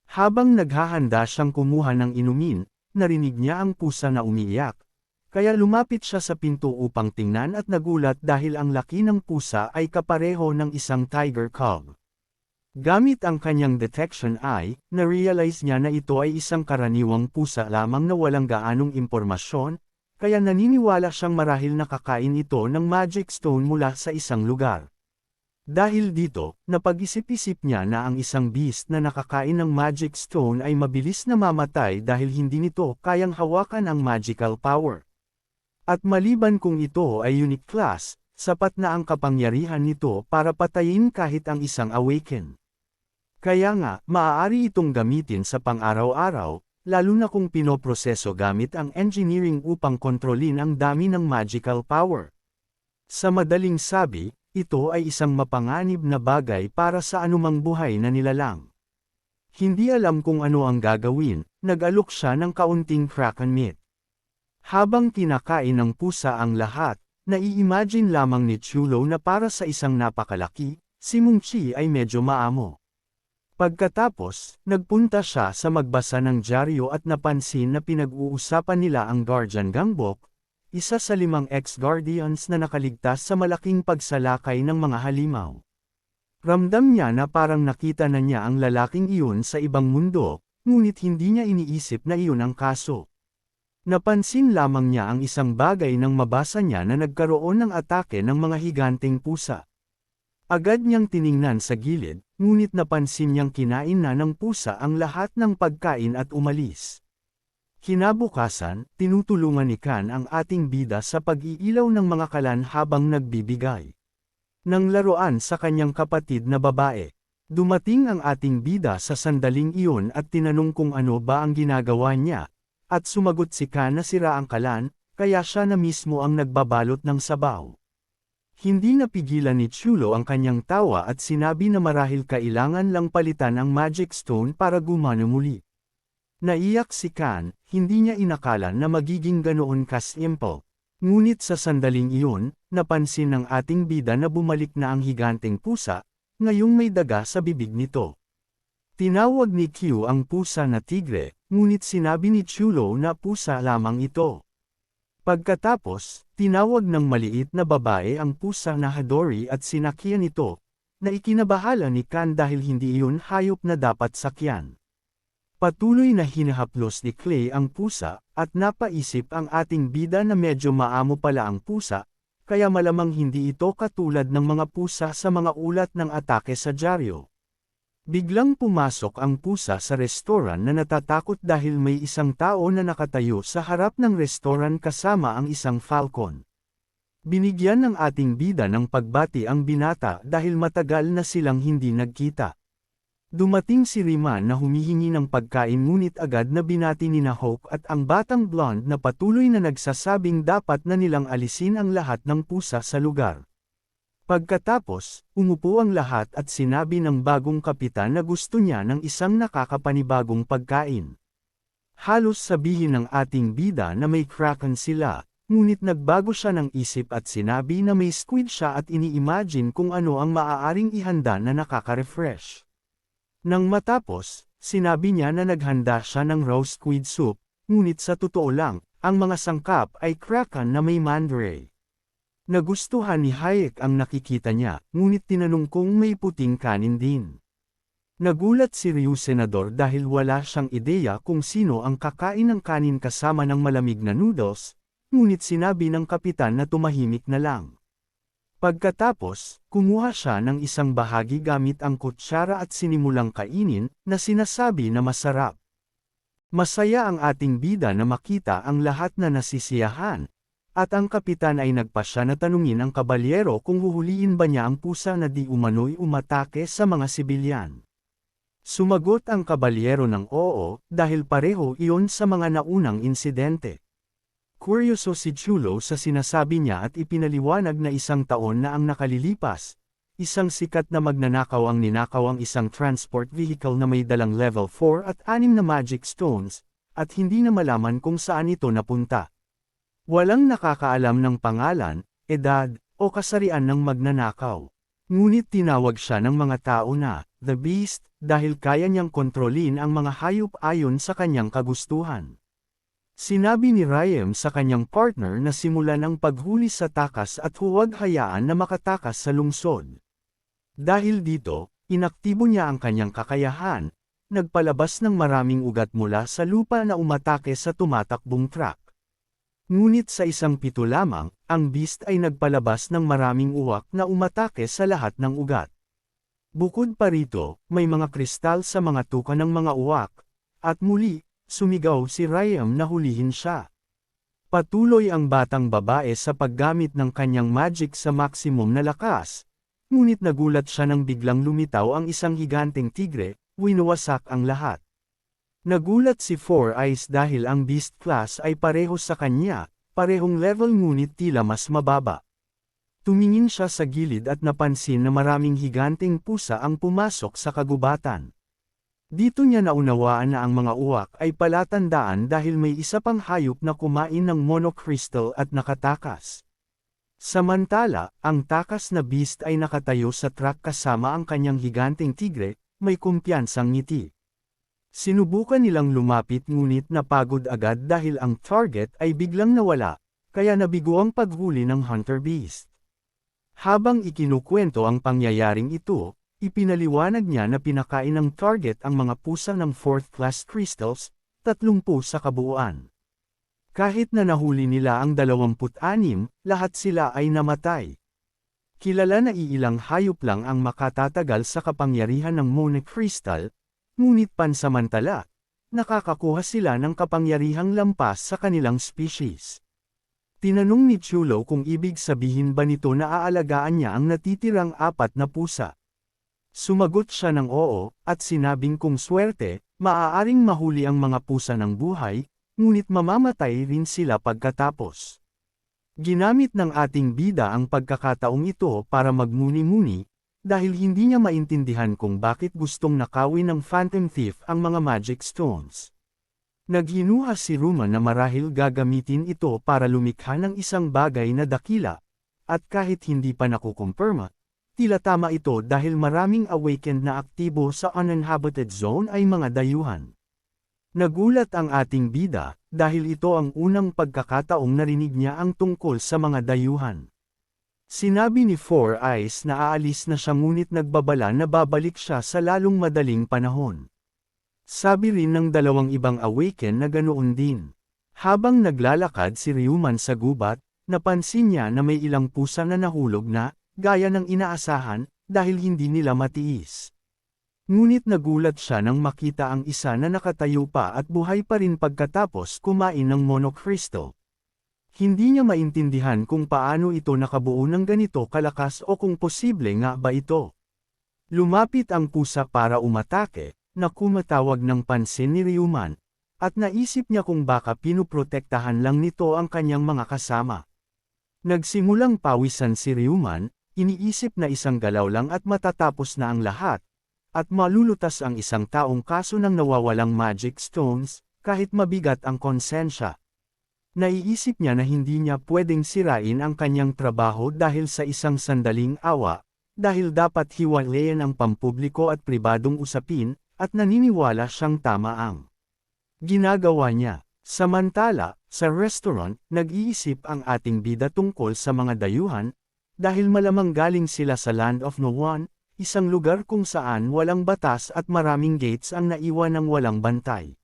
Habang naghahanda siyang kumuha ng inumin, narinig niya ang pusa na umiiyak. Kaya lumapit siya sa pinto upang tingnan at nagulat dahil ang laki ng pusa ay kapareho ng isang tiger cub. Gamit ang kanyang detection eye, na-realize niya na ito ay isang karaniwang pusa lamang na walang gaanong impormasyon, kaya naniniwala siyang marahil nakakain ito ng magic stone mula sa isang lugar. Dahil dito, napag-isip-isip niya na ang isang beast na nakakain ng magic stone ay mabilis na mamatay dahil hindi nito kayang hawakan ang magical power. At maliban kung ito ay unique class, sapat na ang kapangyarihan nito para patayin kahit ang isang awaken. Kaya nga, maaari itong gamitin sa pang-araw-araw, lalo na kung pinoproseso gamit ang engineering upang kontrolin ang dami ng magical power. Sa madaling sabi, ito ay isang mapanganib na bagay para sa anumang buhay na nilalang. Hindi alam kung ano ang gagawin, nag-alok siya ng kaunting kraken meat. Habang kinakain ng pusa ang lahat, nai-imagine lamang ni Chulo na para sa isang napakalaki, si Mungchi ay medyo maamo. Pagkatapos, nagpunta siya sa magbasa ng dyaryo at napansin na pinag-uusapan nila ang Guardian Gangbok, isa sa 5 ex-guardians na nakaligtas sa malaking pagsalakay ng mga halimaw. Ramdam niya na parang nakita na niya ang lalaking iyon sa ibang mundo, ngunit hindi niya iniisip na iyon ang kaso. Napansin lamang niya ang isang bagay nang mabasa niya na nagkaroon ng atake ng mga higanteng pusa. Agad niyang tiningnan sa gilid, ngunit napansin niyang kinain na ng pusa ang lahat ng pagkain at umalis. Kinabukasan, tinutulungan ni Kan ang ating bida sa pag-iilaw ng mga kalan habang nagbibigay ng laruan sa kanyang kapatid na babae. Dumating ang ating bida sa sandaling iyon at tinanong kung ano ba ang ginagawa niya, at sumagot si Kan na sira ang kalan, kaya siya na mismo ang nagbabalot ng sabaw. Hindi napigilan ni Chulo ang kanyang tawa at sinabi na marahil kailangan lang palitan ang magic stone para gumana muli. Naiyak si Kan, hindi niya inakala na magiging ganoon kasimple. Ngunit sa sandaling iyon, napansin ng ating bida na bumalik na ang higanteng pusa, ngayong may daga sa bibig nito. Tinawag ni Q ang pusa na tigre, ngunit sinabi ni Chulo na pusa lamang ito. Pagkatapos, tinawag ng maliit na babae ang pusa na Hadori at sinakyan ito, na ikinabahala ni Kan dahil hindi iyon hayop na dapat sakyan. Patuloy na hinahaplos ni Clay ang pusa, at napaisip ang ating bida na medyo maamo pala ang pusa, kaya malamang hindi ito katulad ng mga pusa sa mga ulat ng atake sa dyaryo. Biglang pumasok ang pusa sa restoran na natatakot dahil may isang tao na nakatayo sa harap ng restoran kasama ang isang falcon. Binigyan ng ating bida ng pagbati ang binata dahil matagal na silang hindi nagkita. Dumating si Riman na humihingi ng pagkain ngunit agad na binati ni Hope at ang batang blonde na patuloy na nagsasabing dapat na nilang alisin ang lahat ng pusa sa lugar. Pagkatapos, umupo ang lahat at sinabi ng bagong kapitan na gusto niya ng isang nakakapanibagong pagkain. Halos sabihin ng ating bida na may kraken sila, ngunit nagbago siya ng isip at sinabi na may squid siya at ini-imagine kung ano ang maaaring ihanda na nakaka-refresh. Nang matapos, sinabi niya na naghanda siya ng raw squid soup, ngunit sa totoo lang, ang mga sangkap ay kraken na may mandrake. Nagustuhan ni Hayek ang nakikita niya, ngunit tinanong kung may puting kanin din. Nagulat si Ryu Senador dahil wala siyang ideya kung sino ang kakain ng kanin kasama ng malamig na noodles, ngunit sinabi ng kapitan na tumahimik na lang. Pagkatapos, kumuha siya ng isang bahagi gamit ang kutsara at sinimulang kainin, na sinasabi na masarap. Masaya ang ating bida na makita ang lahat na nasisiyahan. At ang kapitan ay nagpasya na tanungin ang kabalyero kung huhuliin ba niya ang pusa na di umano'y umatake sa mga sibilyan. Sumagot ang kabalyero ng oo, dahil pareho iyon sa mga naunang insidente. Kuryoso si Chulo sa sinasabi niya at ipinaliwanag na isang taon na ang nakalilipas. Isang sikat na magnanakaw ang ninakaw ang isang transport vehicle na may dalang level 4 at 6 na magic stones, at hindi na malaman kung saan ito napunta. Walang nakakaalam ng pangalan, edad, o kasarian ng magnanakaw. Ngunit tinawag siya ng mga tao na, The Beast, dahil kaya niyang kontrolin ang mga hayop ayon sa kanyang kagustuhan. Sinabi ni Ryan sa kanyang partner na simulan ang paghuli sa takas at huwag hayaan na makatakas sa lungsod. Dahil dito, inaktibo niya ang kanyang kakayahan, nagpalabas ng maraming ugat mula sa lupa na umatake sa tumatakbong truck. Ngunit sa isang pito lamang, ang beast ay nagpalabas ng maraming uwak na umatake sa lahat ng ugat. Bukod pa rito, may mga kristal sa mga tuka ng mga uwak, at muli, sumigaw si Rayam na hulihin siya. Patuloy ang batang babae sa paggamit ng kanyang magic sa maximum na lakas, ngunit nagulat siya nang biglang lumitaw ang isang higanteng tigre, winawasak ang lahat. Nagulat si Four Eyes dahil ang beast class ay pareho sa kanya, parehong level ngunit tila mas mababa. Tumingin siya sa gilid at napansin na maraming higanteng pusa ang pumasok sa kagubatan. Dito niya naunawaan na ang mga uwak ay palatandaan dahil may isa pang hayop na kumain ng monocrystal at nakatakas. Samantala, ang takas na beast ay nakatayo sa truck kasama ang kanyang higanteng tigre, may kumpiyansang ngiti. Sinubukan nilang lumapit ngunit napagod agad dahil ang target ay biglang nawala, kaya nabigo ang paghuli ng hunter beast. Habang ikinukwento ang pangyayaring ito, ipinaliwanag niya na pinakain ng target ang mga pusa ng 4th class crystals, 30 sa kabuuan. Kahit na nahuli nila ang 26, lahat sila ay namatay. Kilala na iilang hayop lang ang makatatagal sa kapangyarihan ng monocrystal, ngunit pansamantala, nakakakuha sila ng kapangyarihang lampas sa kanilang species. Tinanong ni Chulo kung ibig sabihin ba nito na aalagaan niya ang natitirang 4 na pusa. Sumagot siya ng oo, at sinabing kung swerte, maaaring mahuli ang mga pusa ng buhay, ngunit mamamatay rin sila pagkatapos. Ginamit ng ating bida ang pagkakataong ito para magmuni-muni, dahil hindi niya maintindihan kung bakit gustong nakawin ng Phantom Thief ang mga magic stones. Naghinuha si Ruman na marahil gagamitin ito para lumikha ng isang bagay na dakila, at kahit hindi pa nakukumpirma, tila tama ito dahil maraming awakened na aktibo sa uninhabited zone ay mga dayuhan. Nagulat ang ating bida, dahil ito ang unang pagkakataong narinig niya ang tungkol sa mga dayuhan. Sinabi ni Four Eyes na aalis na siya ngunit nagbabala na babalik siya sa lalong madaling panahon. Sabi rin ng dalawang ibang awaken na ganoon din. Habang naglalakad si Ryuman sa gubat, napansin niya na may ilang pusa na nahulog na, gaya ng inaasahan, dahil hindi nila matiis. Ngunit nagulat siya nang makita ang isa na nakatayo pa at buhay pa rin pagkatapos kumain ng monocrystal. Hindi niya maintindihan kung paano ito nakabuo ng ganito kalakas o kung posible nga ba ito. Lumapit ang pusa para umatake, na kumatawag ng pansin ni Ryuman, at naisip niya kung baka pinuprotektahan lang nito ang kanyang mga kasama. Nagsimulang pawisan si Ryuman, iniisip na isang galaw lang at matatapos na ang lahat, at malulutas ang isang taong kaso ng nawawalang magic stones, kahit mabigat ang konsensya. Naiisip niya na hindi niya pwedeng sirain ang kanyang trabaho dahil sa isang sandaling awa, dahil dapat hiwalayan ang pampubliko at pribadong usapin, at naniniwala siyang tama ang ginagawa niya. Samantala, sa restaurant, nag-iisip ang ating bida tungkol sa mga dayuhan, dahil malamang galing sila sa Land of No One, isang lugar kung saan walang batas at maraming gates ang naiwan ng walang bantay.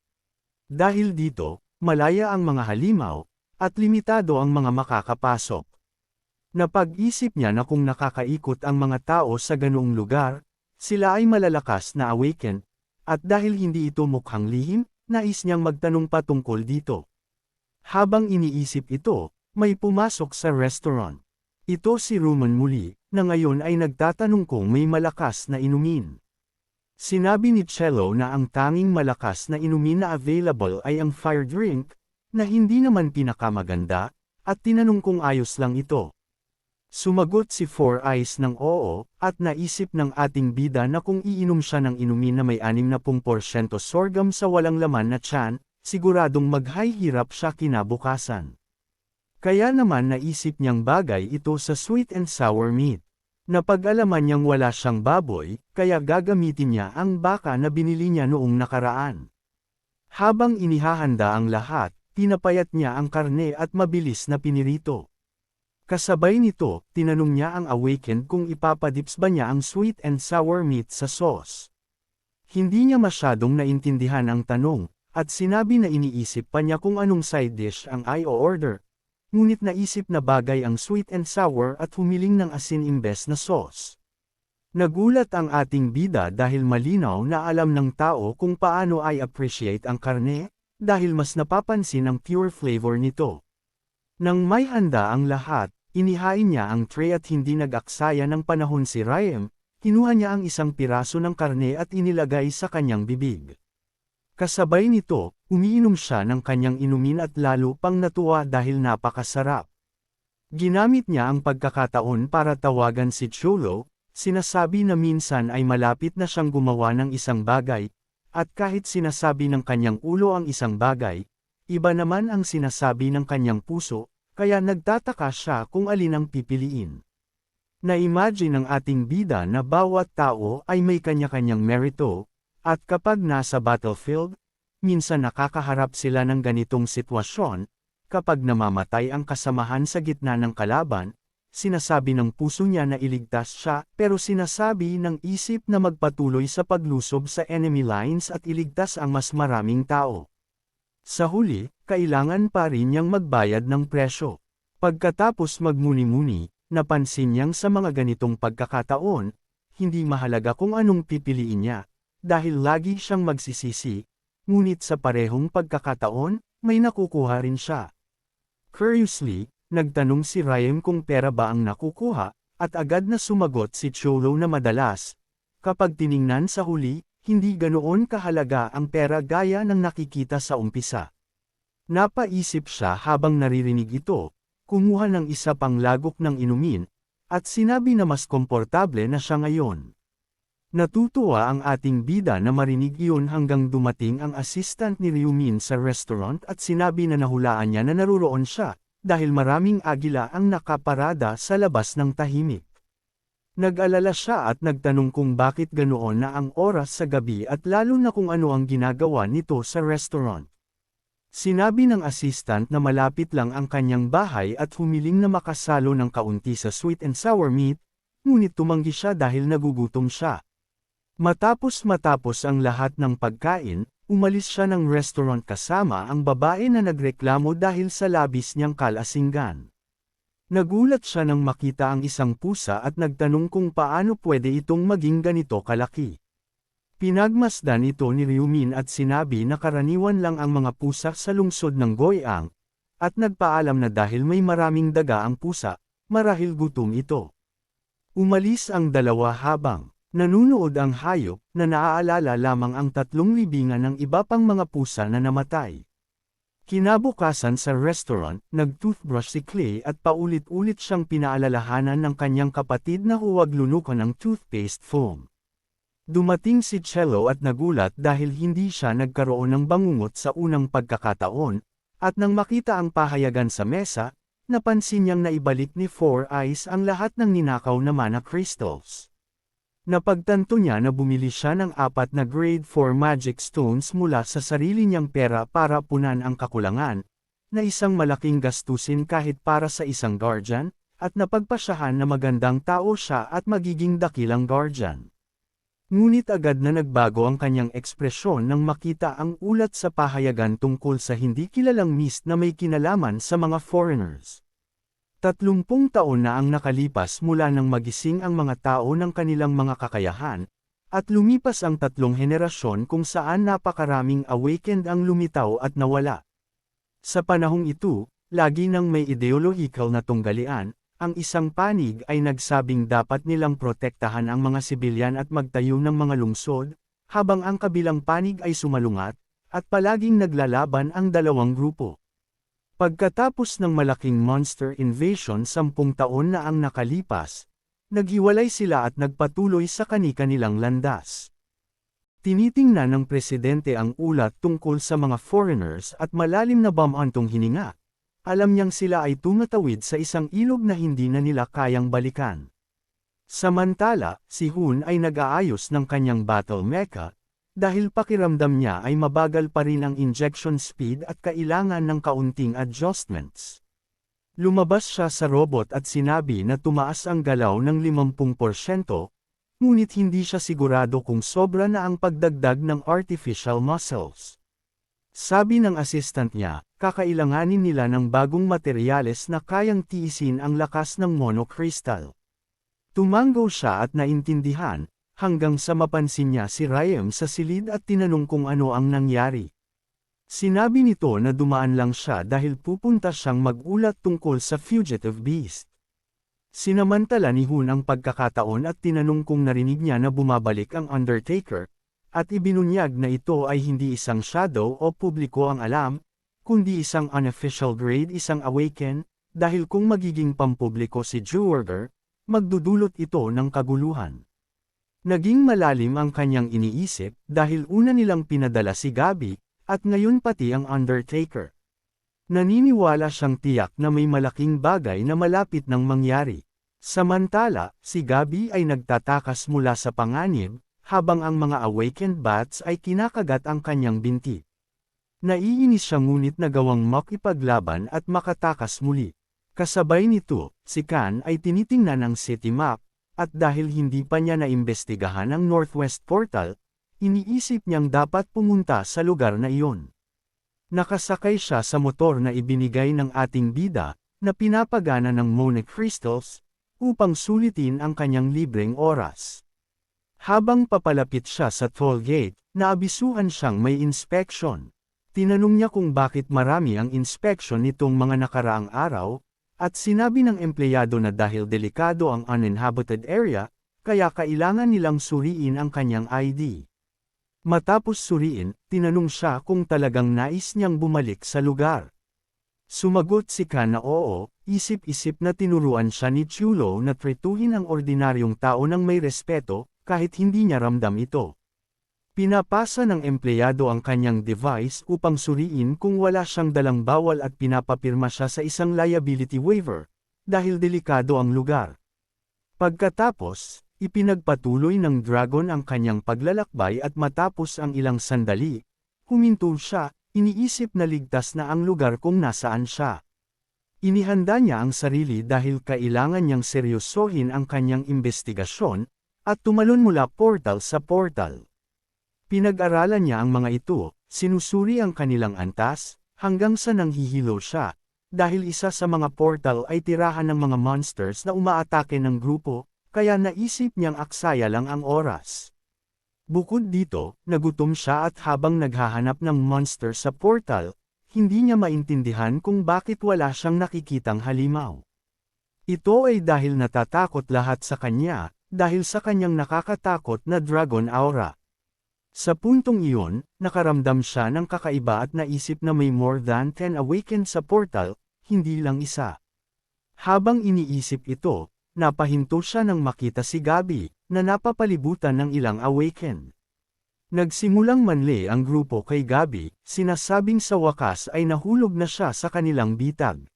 Dahil dito, malaya ang mga halimaw, at limitado ang mga makakapasok. Napag-isip niya na kung nakakaikot ang mga tao sa ganoong lugar, sila ay malalakas na awaken, at dahil hindi ito mukhang lihim, nais niyang magtanong patungkol dito. Habang iniisip ito, may pumasok sa restaurant. Ito si Ruman muli, na ngayon ay nagtatanong kung may malakas na inumin. Sinabi ni Cello na ang tanging malakas na inumin na available ay ang fire drink, na hindi naman pinakamaganda, at tinanong kung ayos lang ito. Sumagot si Four Eyes ng oo, at naisip ng ating bida na kung iinom siya ng inumin na may 60% sorghum sa walang laman na tiyan, siguradong maghihirap siya kinabukasan. Kaya naman naisip niyang bagay ito sa sweet and sour meat. Napag-alaman niyang wala siyang baboy, kaya gagamitin niya ang baka na binili niya noong nakaraan. Habang inihahanda ang lahat, pinapayat niya ang karne at mabilis na pinirito. Kasabay nito, tinanong niya ang awakened kung ipapadips ba niya ang sweet and sour meat sa sauce. Hindi niya masyadong naintindihan ang tanong, at sinabi na iniisip pa niya kung anong side dish ang i-order, ngunit naisip na bagay ang sweet and sour at humiling ng asin imbes na sauce. Nagulat ang ating bida dahil malinaw na alam ng tao kung paano ay appreciate ang karne, dahil mas napapansin ang pure flavor nito. Nang may handa ang lahat, inihain niya ang tray at hindi nag-aksaya ng panahon si Ryan, kinuha niya ang isang piraso ng karne at inilagay sa kanyang bibig. Kasabay nito, umiinom siya ng kanyang inumin at lalo pang natuwa dahil napakasarap. Ginamit niya ang pagkakataon para tawagan si Cholo, sinasabi na minsan ay malapit na siyang gumawa ng isang bagay, at kahit sinasabi ng kanyang ulo ang isang bagay, iba naman ang sinasabi ng kanyang puso, kaya nagtataka siya kung alin ang pipiliin. Na-imagine ng ating bida na bawat tao ay may kanya-kanyang merito, at kapag nasa battlefield, minsan nakakaharap sila ng ganitong sitwasyon, kapag namamatay ang kasamahan sa gitna ng kalaban, sinasabi ng puso niya na iligtas siya, pero sinasabi ng isip na magpatuloy sa paglusob sa enemy lines at iligtas ang mas maraming tao. Sa huli, kailangan pa rin niyang magbayad ng presyo. Pagkatapos magmuni-muni, napansin niyang sa mga ganitong pagkakataon, hindi mahalaga kung anong pipiliin niya, dahil lagi siyang magsisisi, ngunit sa parehong pagkakataon, may nakukuha rin siya. Curiously, nagtanong si Ryan kung pera ba ang nakukuha, at agad na sumagot si Cholo na madalas, kapag tiningnan sa huli, hindi ganoon kahalaga ang pera gaya ng nakikita sa umpisa. Napaisip siya habang naririnig ito, kumuha ng isa pang lagok ng inumin, at sinabi na mas komportable na siya ngayon. Natutuwa ang ating bida na marinig iyon hanggang dumating ang assistant ni Ryumin sa restaurant at sinabi na nahulaan niya na naruroon siya, dahil maraming agila ang nakaparada sa labas ng tahimik. Nag-alala siya at nagtanong kung bakit ganoon na ang oras sa gabi at lalo na kung ano ang ginagawa nito sa restaurant. Sinabi ng assistant na malapit lang ang kanyang bahay at humiling na makasalo ng kaunti sa sweet and sour meat, ngunit tumanggi siya dahil nagugutom siya. Matapos ang lahat ng pagkain, umalis siya ng restaurant kasama ang babae na nagreklamo dahil sa labis niyang kalasinggan. Nagulat siya nang makita ang isang pusa at nagtanong kung paano pwede itong maging ganito kalaki. Pinagmasdan ito ni Ryumin at sinabi na karaniwan lang ang mga pusa sa lungsod ng Goyang, at nagpaalam na dahil may maraming daga ang pusa, marahil gutom ito. Umalis ang dalawa habang nanunood ang hayop na naaalala lamang ang 3 libingan ng iba pang mga pusa na namatay. Kinabukasan sa restaurant, nag-toothbrush si Clay at paulit-ulit siyang pinaalalahanan ng kanyang kapatid na huwag lunukan ng toothpaste foam. Dumating si Cello at nagulat dahil hindi siya nagkaroon ng bangungot sa unang pagkakataon, at nang makita ang pahayagan sa mesa, napansin niyang naibalik ni Four Eyes ang lahat ng ninakaw na mana crystals. Napagtanto niya na bumili siya ng 4 na grade 4 magic stones mula sa sarili niyang pera para punan ang kakulangan, na isang malaking gastusin kahit para sa isang guardian, at napagpasyahan na magandang tao siya at magiging dakilang guardian. Ngunit agad na nagbago ang kanyang ekspresyon nang makita ang ulat sa pahayagan tungkol sa hindi kilalang mist na may kinalaman sa mga foreigners. 30 taon na ang nakalipas mula nang magising ang mga tao ng kanilang mga kakayahan, at lumipas ang 3 henerasyon kung saan napakaraming awakened ang lumitaw at nawala. Sa panahong ito, lagi nang may ideological na tunggalian, ang isang panig ay nagsabing dapat nilang protektahan ang mga sibilyan at magtayo ng mga lungsod, habang ang kabilang panig ay sumalungat, at palaging naglalaban ang dalawang grupo. Pagkatapos ng malaking monster invasion 10 taon na ang nakalipas, naghiwalay sila at nagpatuloy sa kani-kanilang landas. Tinitingnan ng presidente ang ulat tungkol sa mga foreigners at malalim na bamantong hininga. Alam niyang sila ay tumatawid sa isang ilog na hindi na nila kayang balikan. Samantala, si Hun ay nag-aayos ng kanyang battle mecha, dahil pakiramdam niya ay mabagal pa rin ang injection speed at kailangan ng kaunting adjustments. Lumabas siya sa robot at sinabi na tumaas ang galaw ng 50%, ngunit hindi siya sigurado kung sobra na ang pagdagdag ng artificial muscles. Sabi ng assistant niya, kakailanganin nila ng bagong materyales na kayang tiisin ang lakas ng monocrystal. Tumango siya at naintindihan, hanggang sa mapansin niya si Ryan sa silid at tinanong kung ano ang nangyari. Sinabi nito na dumaan lang siya dahil pupunta siyang mag-ulat tungkol sa fugitive beast. Sinamantala ni Hun ang pagkakataon at tinanong kung narinig niya na bumabalik ang Undertaker, at ibinunyag na ito ay hindi isang shadow o publiko ang alam, kundi isang unofficial grade isang awaken, dahil kung magiging pampubliko si Jewelger, magdudulot ito ng kaguluhan. Naging malalim ang kanyang iniisip dahil una nilang pinadala si Gabi, at ngayon pati ang Undertaker. Naniniwala siyang tiyak na may malaking bagay na malapit nang mangyari. Samantala, si Gabi ay nagtatakas mula sa panganib, habang ang mga awakened bats ay kinakagat ang kanyang binti. Naiinis siya ngunit nagawang makipaglaban at makatakas muli. Kasabay nito, si Khan ay tinitingnan ang city map, at dahil hindi pa niya naimbestigahan ang Northwest Portal, iniisip niyang dapat pumunta sa lugar na iyon. Nakasakay siya sa motor na ibinigay ng ating bida, na pinapagana ng monocrystals, upang sulitin ang kanyang libreng oras. Habang papalapit siya sa toll gate, naabisuhan siyang may inspection. Tinanong niya kung bakit marami ang inspection nitong mga nakaraang araw, at sinabi ng empleyado na dahil delikado ang uninhabited area, kaya kailangan nilang suriin ang kanyang ID. Matapos suriin, tinanong siya kung talagang nais niyang bumalik sa lugar. Sumagot si Khan na oo, isip-isip na tinuruan siya ni Chulo na tretuhin ang ordinaryong tao ng may respeto, kahit hindi niya ramdam ito. Pinapasa ng empleyado ang kanyang device upang suriin kung wala siyang dalang bawal at pinapapirma siya sa isang liability waiver, dahil delikado ang lugar. Pagkatapos, ipinagpatuloy ng Dragon ang kanyang paglalakbay at matapos ang ilang sandali, huminto siya, iniisip na ligtas na ang lugar kung nasaan siya. Inihanda niya ang sarili dahil kailangan niyang seryosohin ang kanyang investigasyon, at tumalon mula portal sa portal. Pinag-aralan niya ang mga ito, sinusuri ang kanilang antas, hanggang sa nanghihilo siya, dahil isa sa mga portal ay tirahan ng mga monsters na umaatake ng grupo, kaya naisip niyang aksaya lang ang oras. Bukod dito, nagutom siya at habang naghahanap ng monster sa portal, hindi niya maintindihan kung bakit wala siyang nakikitang halimaw. Ito ay dahil natatakot lahat sa kanya, dahil sa kanyang nakakatakot na dragon aura. Sa puntong iyon, nakaramdam siya ng kakaiba at naisip na may more than 10 awakened sa portal, hindi lang isa. Habang iniisip ito, napahinto siya nang makita si Gabi, na napapalibutan ng ilang awakened. Nagsimulang manli ang grupo kay Gabi, sinasabing sa wakas ay nahulog na siya sa kanilang bitag.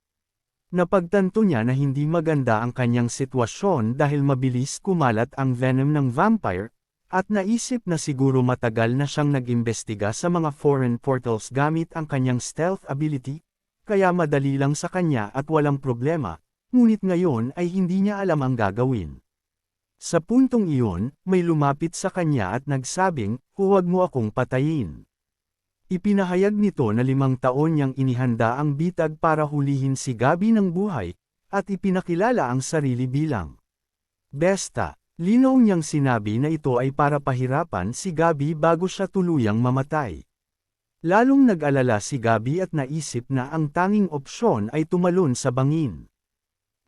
Napagtanto niya na hindi maganda ang kanyang sitwasyon dahil mabilis kumalat ang venom ng vampire, at naisip na siguro matagal na siyang nag-imbestiga sa mga foreign portals gamit ang kanyang stealth ability, kaya madali lang sa kanya at walang problema, ngunit ngayon ay hindi niya alam ang gagawin. Sa puntong iyon, may lumapit sa kanya at nagsabing, huwag mo akong patayin. Ipinahayag nito na 5 taon niyang inihanda ang bitag para hulihin si Gabi ng buhay, at ipinakilala ang sarili bilang Besta. Linaw niyang sinabi na ito ay para pahirapan si Gabi bago siya tuluyang mamatay. Lalong nag-alala si Gabi at naisip na ang tanging opsyon ay tumalon sa bangin.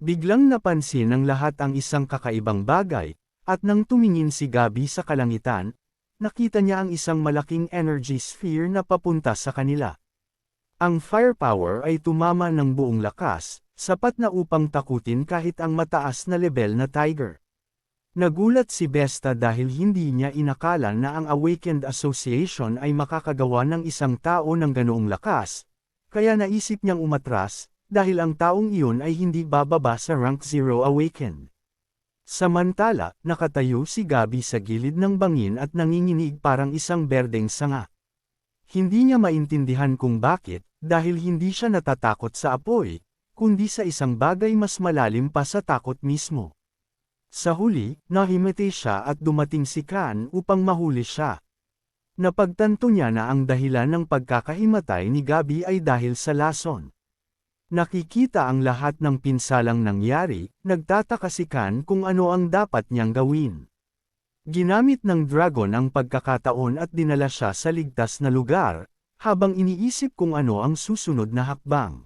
Biglang napansin ng lahat ang isang kakaibang bagay, at nang tumingin si Gabi sa kalangitan, nakita niya ang isang malaking energy sphere na papunta sa kanila. Ang firepower ay tumama ng buong lakas, sapat na upang takutin kahit ang mataas na level na tiger. Nagulat si Besta dahil hindi niya inakala na ang Awakened Association ay makakagawa ng isang tao ng ganoong lakas, kaya naisip niyang umatras, dahil ang taong iyon ay hindi bababa sa rank 0 Awakened. Samantala, nakatayo si Gabi sa gilid ng bangin at nanginginig parang isang berdeng sanga. Hindi niya maintindihan kung bakit, dahil hindi siya natatakot sa apoy, kundi sa isang bagay mas malalim pa sa takot mismo. Sa huli, nahimete siya at dumating si Khan upang mahuli siya. Napagtanto niya na ang dahilan ng pagkakahimatay ni Gabi ay dahil sa lason. Nakikita ang lahat ng pinsalang nangyari, nagtataka si Khan kung ano ang dapat niyang gawin. Ginamit ng dragon ang pagkakataon at dinala siya sa ligtas na lugar, habang iniisip kung ano ang susunod na hakbang.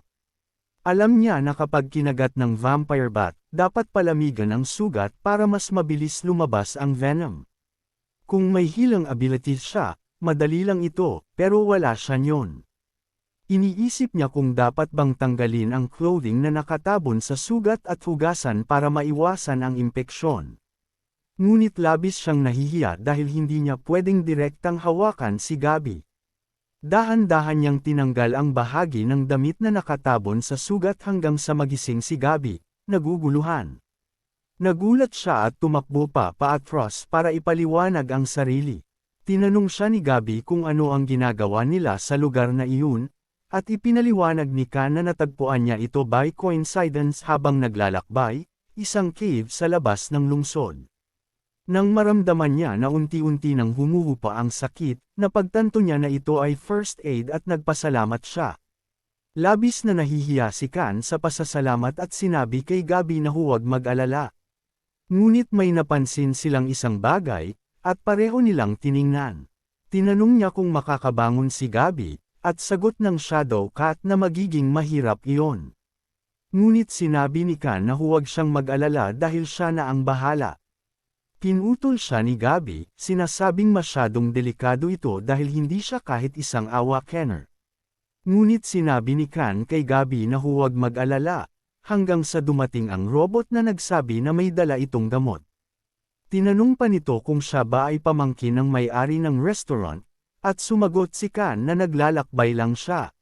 Alam niya na kapag kinagat ng vampire bat, dapat palamigan ang sugat para mas mabilis lumabas ang venom. Kung may healing abilities siya, madali lang ito, pero wala siya niyon. Iniisip niya kung dapat bang tanggalin ang clothing na nakatabon sa sugat at hugasan para maiwasan ang impeksyon. Ngunit labis siyang nahihiya dahil hindi niya pwedeng direktang hawakan si Gabi. Dahan-dahan niyang tinanggal ang bahagi ng damit na nakatabon sa sugat hanggang sa magising si Gabi, naguguluhan. Nagulat siya at tumakbo pa paatras para ipaliwanag ang sarili. Tinanong siya ni Gabi kung ano ang ginagawa nila sa lugar na iyon, at ipinaliwanag ni Khan na natagpuan niya ito by coincidence habang naglalakbay, isang cave sa labas ng lungsod. Nang maramdaman niya na unti-unti nang humuhupa ang sakit, napagtanto niya na ito ay first aid at nagpasalamat siya. Labis na nahihiya si Khan sa pasasalamat at sinabi kay Gabi na huwag mag-alala. Ngunit may napansin silang isang bagay, at pareho nilang tiningnan. Tinanong niya kung makakabangon si Gabi, at sagot ng Shadow Cat na magiging mahirap iyon. Ngunit sinabi ni Khan na huwag siyang mag-alala dahil siya na ang bahala. Pinutol siya ni Gabi, sinasabing masyadong delikado ito dahil hindi siya kahit isang awakener. Ngunit sinabi ni Khan kay Gabi na huwag mag-alala, hanggang sa dumating ang robot na nagsabi na may dala itong gamot. Tinanong pa nito kung siya ba ay pamangkin ng may-ari ng restaurant, at sumagot si Khan na naglalakbay lang siya.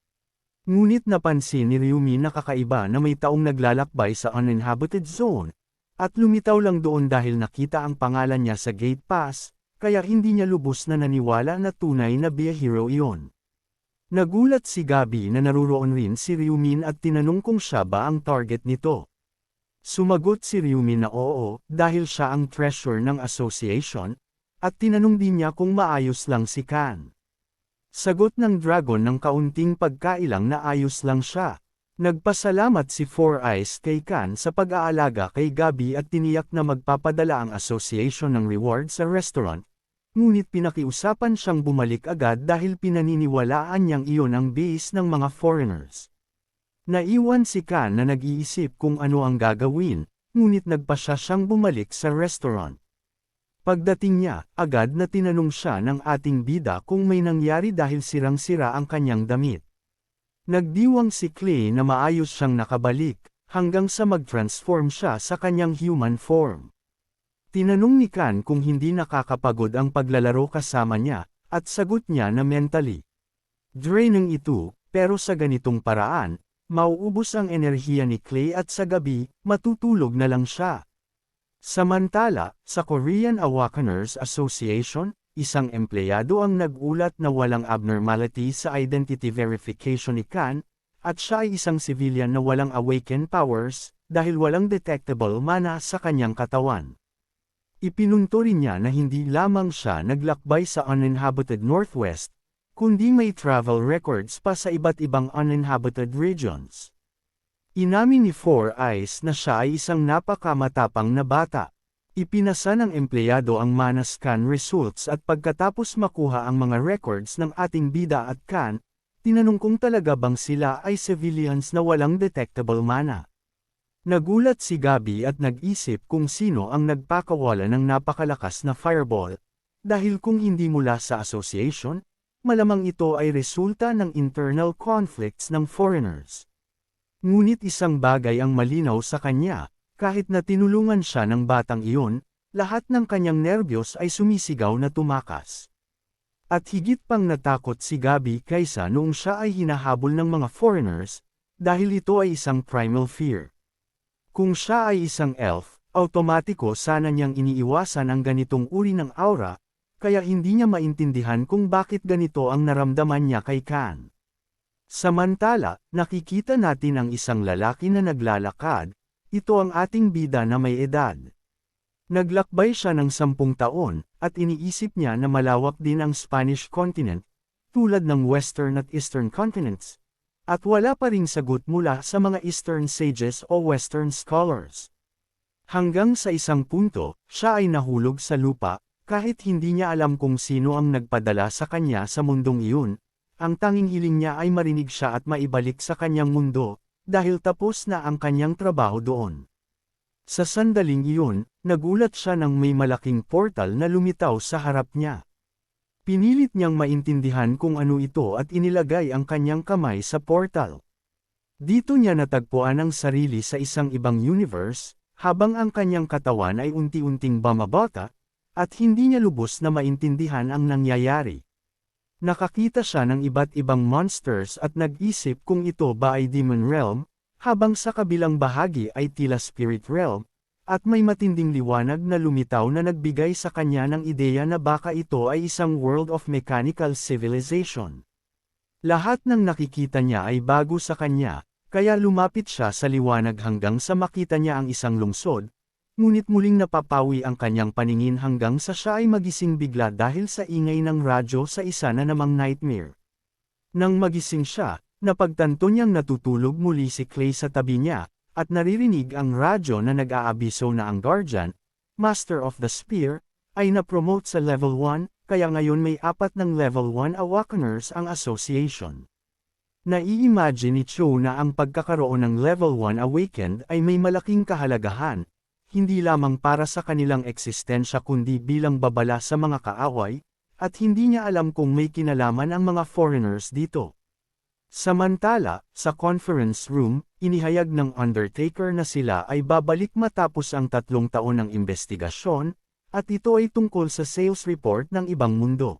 Ngunit napansin ni Ryumi na kakaiba na may taong naglalakbay sa uninhabited zone, at lumitaw lang doon dahil nakita ang pangalan niya sa gate pass, kaya hindi niya lubos na naniwala na tunay na biyahero iyon. Nagulat si Gabi na naruroon rin si Ryumin at tinanong kung siya ba ang target nito. Sumagot si Ryumin na oo, dahil siya ang treasurer ng association, at tinanong din niya kung maayos lang si Khan. Sagot ng dragon ng kaunting pagkailang na ayos lang siya. Nagpasalamat si Four Eyes kay Khan sa pag-aalaga kay Gabi at tiniyak na magpapadala ang association ng reward sa restaurant, ngunit pinakiusapan siyang bumalik agad dahil pinaniniwalaan niyang iyon ang base ng mga foreigners. Naiwan si Khan na nag-iisip kung ano ang gagawin, ngunit nagpasya siyang bumalik sa restaurant. Pagdating niya, agad na tinanong siya ng ating bida kung may nangyari dahil sirang-sira ang kanyang damit. Nagdiwang si Clay na maayos siyang nakabalik, hanggang sa mag-transform siya sa kanyang human form. Tinanong ni Khan kung hindi nakakapagod ang paglalaro kasama niya, at sagot niya na mentally draining ito, pero sa ganitong paraan, mauubos ang enerhiya ni Clay at sa gabi, matutulog na lang siya. Samantala, sa Korean Awakeners Association, isang empleyado ang nag-ulat na walang abnormality sa identity verification ni Khan, at siya ay isang civilian na walang awakened powers, dahil walang detectable mana sa kanyang katawan. Ipinunto rin niya na hindi lamang siya naglakbay sa uninhabited Northwest, kundi may travel records pa sa iba't ibang uninhabited regions. Inamin ni Four Eyes na siya ay isang napakamatapang na bata. Ipinasa ng empleyado ang mana scan results at pagkatapos makuha ang mga records ng ating bida at Khan, tinanong kung talaga bang sila ay civilians na walang detectable mana. Nagulat si Gabi at nag-isip kung sino ang nagpakawala ng napakalakas na fireball, dahil kung hindi mula sa association, malamang ito ay resulta ng internal conflicts ng foreigners. Ngunit isang bagay ang malinaw sa kanya. Kahit na tinulungan siya ng batang iyon, lahat ng kanyang nerbiyos ay sumisigaw na tumakas. At higit pang natakot si Gabi kaysa noong siya ay hinahabol ng mga foreigners, dahil ito ay isang primal fear. Kung siya ay isang elf, automatiko sana niyang iniiwasan ang ganitong uri ng aura, kaya hindi niya maintindihan kung bakit ganito ang naramdaman niya kay Khan. Samantala, nakikita natin ang isang lalaki na naglalakad. Ito ang ating bida na may edad. Naglakbay siya ng 10 taon, at iniisip niya na malawak din ang Spanish continent, tulad ng Western at Eastern continents. At wala pa ring sagot mula sa mga Eastern sages o Western scholars. Hanggang sa isang punto, siya ay nahulog sa lupa, kahit hindi niya alam kung sino ang nagpadala sa kanya sa mundong iyon. Ang tanging hiling niya ay marinig siya at maibalik sa kanyang mundo, dahil tapos na ang kanyang trabaho doon. Sa sandaling iyon, nagulat siya nang may malaking portal na lumitaw sa harap niya. Pinilit niyang maintindihan kung ano ito at inilagay ang kanyang kamay sa portal. Dito niya natagpuan ang sarili sa isang ibang universe, habang ang kanyang katawan ay unti-unting bumabata, at hindi niya lubos na maintindihan ang nangyayari. Nakakita siya ng iba't ibang monsters at nag-isip kung ito ba ay Demon Realm, habang sa kabilang bahagi ay tila Spirit Realm, at may matinding liwanag na lumitaw na nagbigay sa kanya ng ideya na baka ito ay isang world of mechanical civilization. Lahat ng nakikita niya ay bago sa kanya, kaya lumapit siya sa liwanag hanggang sa makita niya ang isang lungsod, ngunit muling napapawi ang kanyang paningin hanggang sa siya ay magising bigla dahil sa ingay ng radyo sa isa na namang nightmare. Nang magising siya, napagtanto niyang natutulog muli si Clay sa tabi niya, at naririnig ang radyo na nag-aabiso na ang Guardian, Master of the Spear, ay na-promote sa Level 1, kaya ngayon may 4 ng Level 1 Awakeners ang association. Nai-imagine ni Cho na ang pagkakaroon ng Level 1 Awakened ay may malaking kahalagahan, hindi lamang para sa kanilang eksistensya kundi bilang babala sa mga kaaway, at hindi niya alam kung may kinalaman ang mga foreigners dito. Samantala, sa conference room, inihayag ng Undertaker na sila ay babalik matapos ang 3 taon ng investigasyon, at ito ay tungkol sa sales report ng ibang mundo.